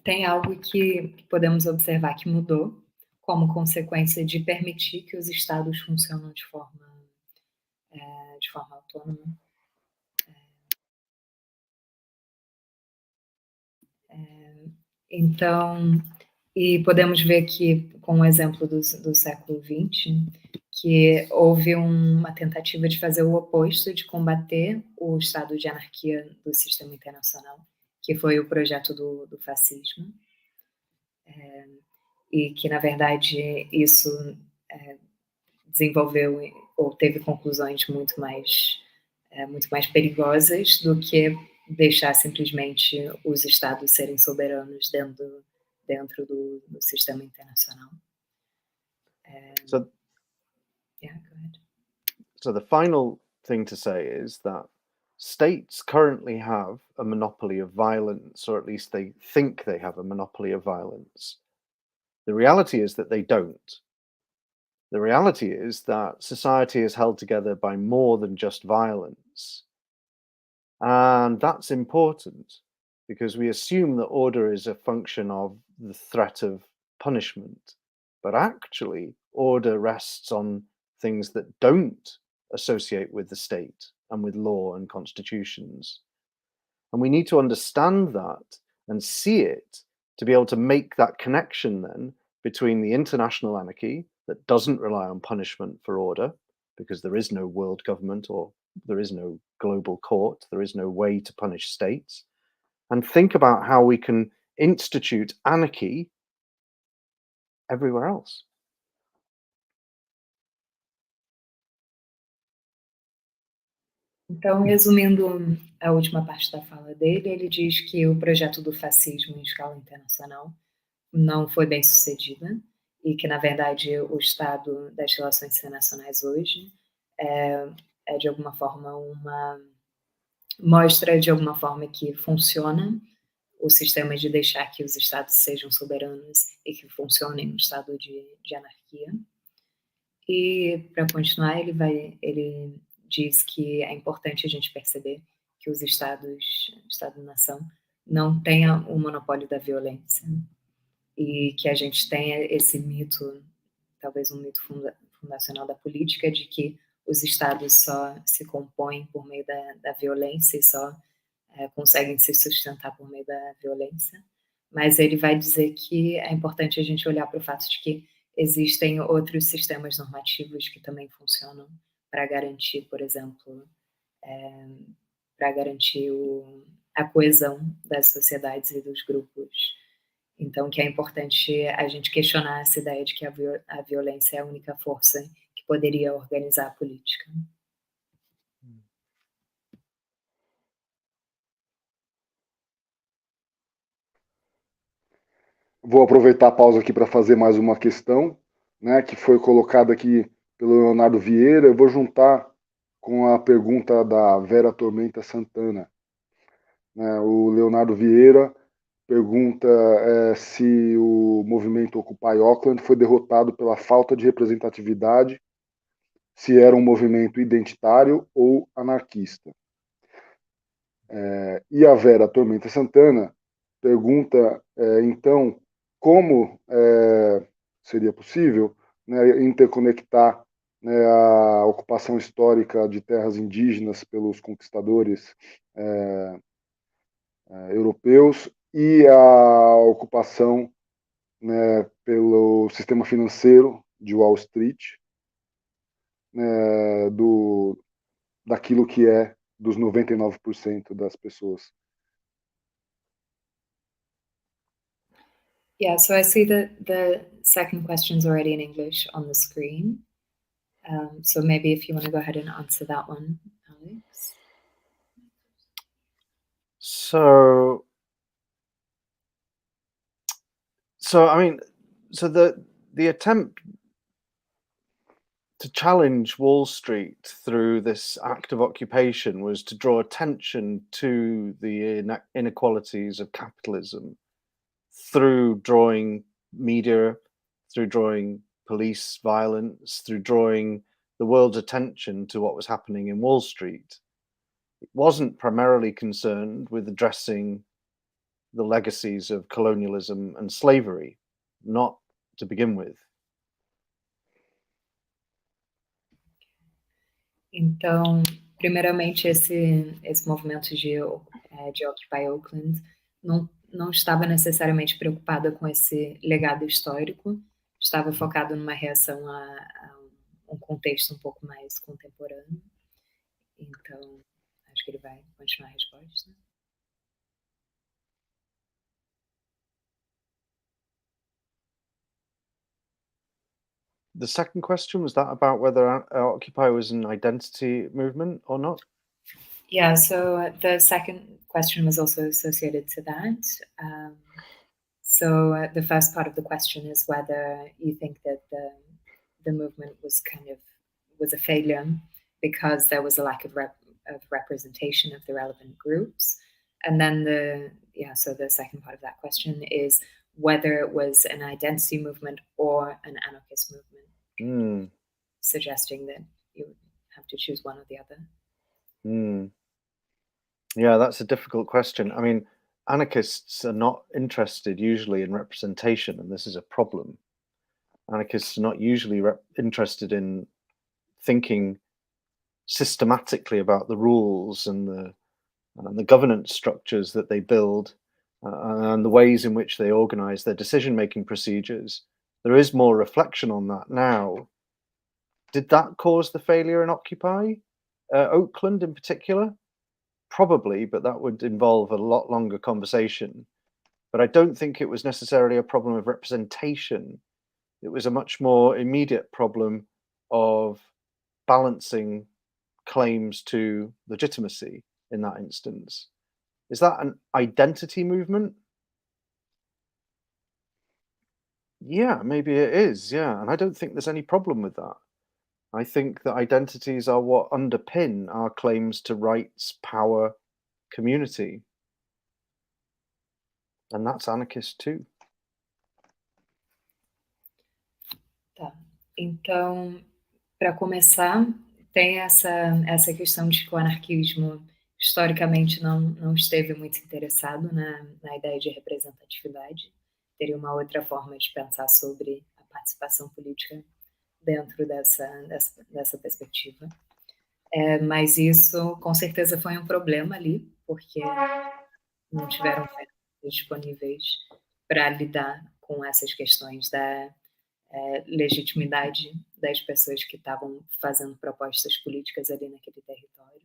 tem algo que podemos observar que mudou como consequência de permitir que os estados funcionem de forma autônoma. Então, e podemos ver que, com o exemplo do século XX, que houve uma tentativa de fazer o oposto, de combater o estado de anarquia do sistema internacional, que foi o projeto do fascismo, e que, na verdade, isso desenvolveu ou teve conclusões muito mais perigosas do que deixar simplesmente os estados serem soberanos dentro do sistema internacional. So, yeah, go ahead. So the final thing to say is that states currently have a monopoly of violence, or at least they think they have a monopoly of violence. The reality is that they don't. The reality is that society is held together by more than just violence. And that's important because we assume that order is a function of the threat of punishment. But actually, order rests on things that don't associate with the state and with law and constitutions. And we need to understand that and see it to be able to make that connection then between the international anarchy that doesn't rely on punishment for order, because there is no world government or there is no global court, there is no way to punish states, and think about how we can institute anarchy everywhere else. Então, resumindo a última parte da fala dele, ele diz que o projeto do fascismo em escala internacional não foi bem sucedida e que, na verdade, o estado das relações internacionais hoje é de alguma forma mostra de alguma forma que funciona o sistema de deixar que os estados sejam soberanos e que funcionem no estado de anarquia. E, para continuar, ele diz que é importante a gente perceber que os Estado-nação não tenham o monopólio da violência e que a gente tenha esse mito, talvez um mito fundacional da política, de que os estados só se compõem por meio da violência e só conseguem se sustentar por meio da violência. Mas ele vai dizer que é importante a gente olhar para o fato de que existem outros sistemas normativos que também funcionam para garantir, por exemplo, para garantir a coesão das sociedades e dos grupos. Então, que é importante a gente questionar essa ideia de que a violência é a única força que poderia organizar a política. Vou aproveitar a pausa aqui para fazer mais uma questão, né, que foi colocada aqui pelo Leonardo Vieira. Eu vou juntar com a pergunta da Vera Tormenta Santana. O Leonardo Vieira pergunta se o movimento Occupy Auckland foi derrotado pela falta de representatividade, se era um movimento identitário ou anarquista. E a Vera Tormenta Santana pergunta, então, como seria possível, né, interconectar, né, a ocupação histórica de terras indígenas pelos conquistadores europeus e a ocupação, né, pelo sistema financeiro de Wall Street, né, daquilo que é dos 99% das pessoas. Yeah, so I see that the second question's already in English on the screen. So maybe if you want to go ahead and answer that one, Alex. So I mean, so the attempt to challenge Wall Street through this act of occupation was to draw attention to the inequalities of capitalism through drawing media, through drawing police violence, through drawing the world's attention to what was happening in Wall Street. It wasn't primarily concerned with addressing the legacies of colonialism and slavery, not to begin with. Então, primeiramente, esse movimento de Occupy Oakland não estava necessariamente preocupada com esse legado histórico, estava focado numa reação a um contexto um pouco mais contemporâneo. Então, acho que ele vai continuar a resposta. The second question, was that about whether Occupy was an identity movement or not? Yeah, so the second question was also associated to that. So the first part of the question is whether you think that the movement was a failure because there was a lack of representation of the relevant groups. And then the second part of that question is whether it was an identity movement or an anarchist movement, suggesting that you would have to choose one or the other. Yeah, that's a difficult question. I mean, anarchists are not interested usually in representation, and this is a problem. Anarchists are not usually interested in thinking systematically about the rules and the governance structures that they build and the ways in which they organize their decision-making procedures. There is more reflection on that now. Did that cause the failure in Occupy Oakland in particular? Probably, but that would involve a lot longer conversation. But I don't think it was necessarily a problem of representation. It was a much more immediate problem of balancing claims to legitimacy in that instance. Is that an identity movement? Yeah, maybe it is. Yeah. And I don't think there's any problem with that. I think that identities are what underpin our claims to rights, power, community. And that's anarchist too. Tá. Então, para começar, tem essa questão de que o anarquismo historicamente não esteve muito interessado na ideia de representatividade. Teria uma outra forma de pensar sobre a participação política dentro dessa perspectiva. Mas isso, com certeza, foi um problema ali, porque não tiveram ferramentas disponíveis para lidar com essas questões da legitimidade das pessoas que estavam fazendo propostas políticas ali naquele território.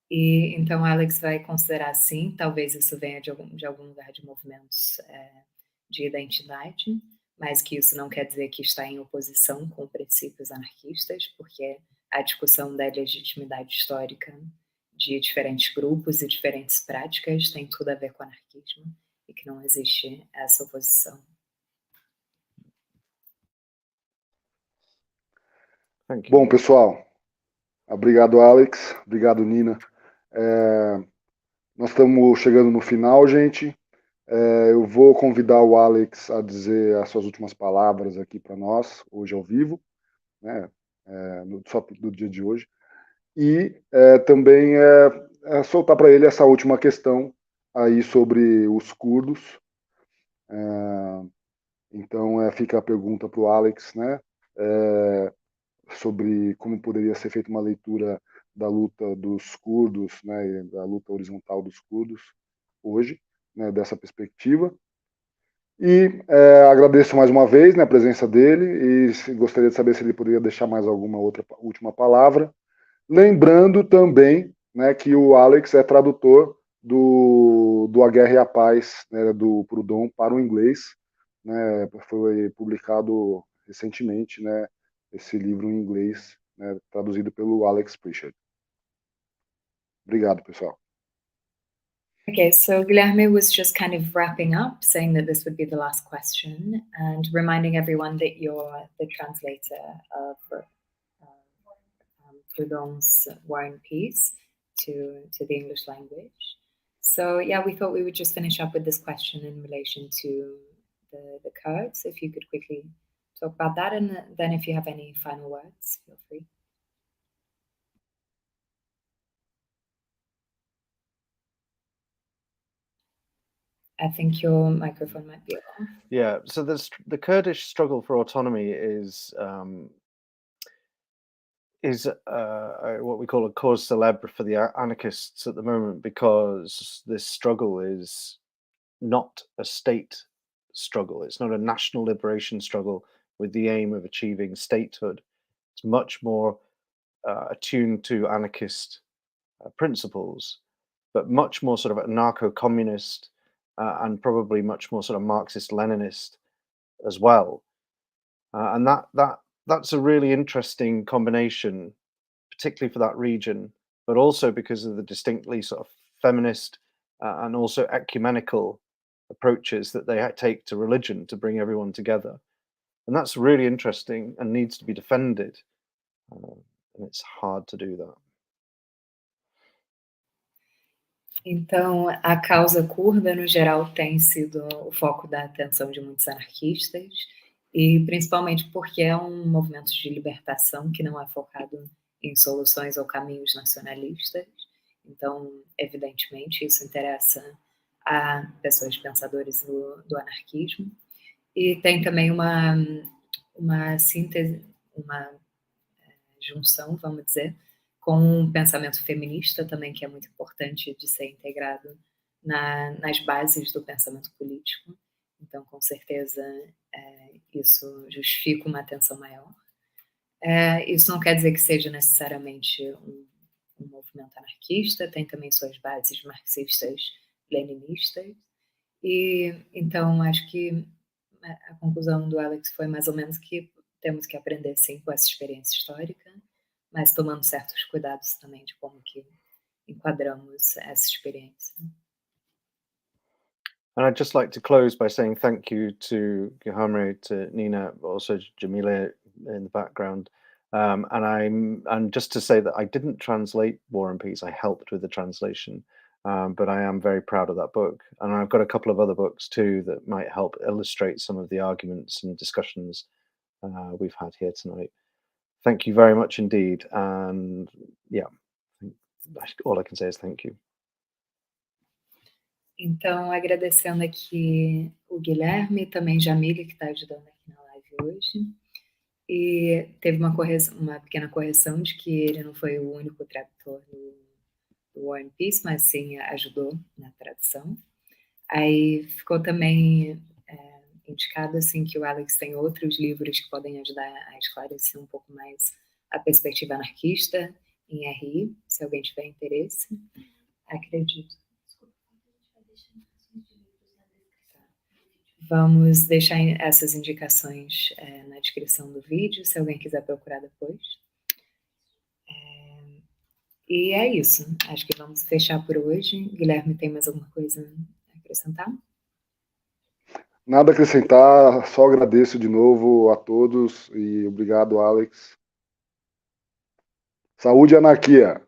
E então Alex vai considerar sim, talvez isso venha de algum lugar de movimentos de identidade, mas que isso não quer dizer que está em oposição com princípios anarquistas, porque a discussão da legitimidade histórica de diferentes grupos e diferentes práticas tem tudo a ver com o anarquismo e que não existe essa oposição. Bom, pessoal, obrigado, Alex, obrigado, Nina. Nós estamos chegando no final, gente. Eu vou convidar o Alex a dizer as suas últimas palavras aqui para nós, hoje ao vivo, né? Só do dia de hoje. E também soltar para ele essa última questão aí sobre os curdos. Então, fica a pergunta para o Alex, né? Sobre como poderia ser feita uma leitura da luta dos curdos, né, da luta horizontal dos curdos hoje, né, dessa perspectiva. E agradeço mais uma vez, né, a presença dele e gostaria de saber se ele poderia deixar mais alguma outra última palavra. Lembrando também, né, que o Alex é tradutor do A Guerra e a Paz, né, do Proudhon para o inglês. né, foi publicado recentemente, né, esse livro em inglês, né, traduzido pelo Alex Prichard. Obrigado, pessoal. Okay, so Guilherme was just kind of wrapping up, saying that this would be the last question, and reminding everyone that you're the translator of Proudhon's War and Peace to the English language. So yeah, we thought we would just finish up with this question in relation to the Kurds. If you could quickly talk about that, and then if you have any final words, feel free. I think your microphone might be off. Yeah, so the Kurdish struggle for autonomy is what we call a cause célèbre for the anarchists at the moment, because this struggle is not a state struggle. It's not a national liberation struggle with the aim of achieving statehood. It's much more attuned to anarchist principles, but much more sort of anarcho-communist and probably much more sort of Marxist-Leninist as well. And that's a really interesting combination, particularly for that region, but also because of the distinctly sort of feminist and also ecumenical approaches that they take to religion to bring everyone together. And that's really interesting and needs to be defended. And it's hard to do that. Então, a causa curda, no geral, tem sido o foco da atenção de muitos anarquistas, e principalmente porque é um movimento de libertação que não é focado em soluções ou caminhos nacionalistas. Então, evidentemente, isso interessa a pessoas pensadores do anarquismo. E tem também uma síntese, uma junção, vamos dizer, com um pensamento feminista também, que é muito importante de ser integrado nas bases do pensamento político. Então, com certeza, isso justifica uma atenção maior. Isso não quer dizer que seja necessariamente um movimento anarquista, tem também suas bases marxistas, leninistas. E, então, acho que a conclusão do Alex foi mais ou menos que temos que aprender, sim, com essa experiência histórica, mas tomando certos cuidados também de como que enquadramos essa experiência. And I'd just like to close by saying thank you to Guilherme, to Nina, also Jamila in the background. And just to say that I didn't translate War and Peace, I helped with the translation. But I am very proud of that book. And I've got a couple of other books too that might help illustrate some of the arguments and discussions we've had here tonight. Thank you very much indeed. And yeah, all I can say is thank you. Então, agradecendo aqui o Guilherme e também Jamile, que está ajudando aqui na live hoje. E teve uma pequena correção de que ele não foi o único tradutor do War and Peace, mas sim ajudou na tradução. Aí ficou também indicado assim, que o Alex tem outros livros que podem ajudar a esclarecer um pouco mais a perspectiva anarquista em RI, se alguém tiver interesse. Acredito. Vamos deixar essas indicações na descrição do vídeo, se alguém quiser procurar depois. E é isso. Acho que vamos fechar por hoje. Guilherme, tem mais alguma coisa a acrescentar? Nada a acrescentar, só agradeço de novo a todos e obrigado, Alex. Saúde e anarquia!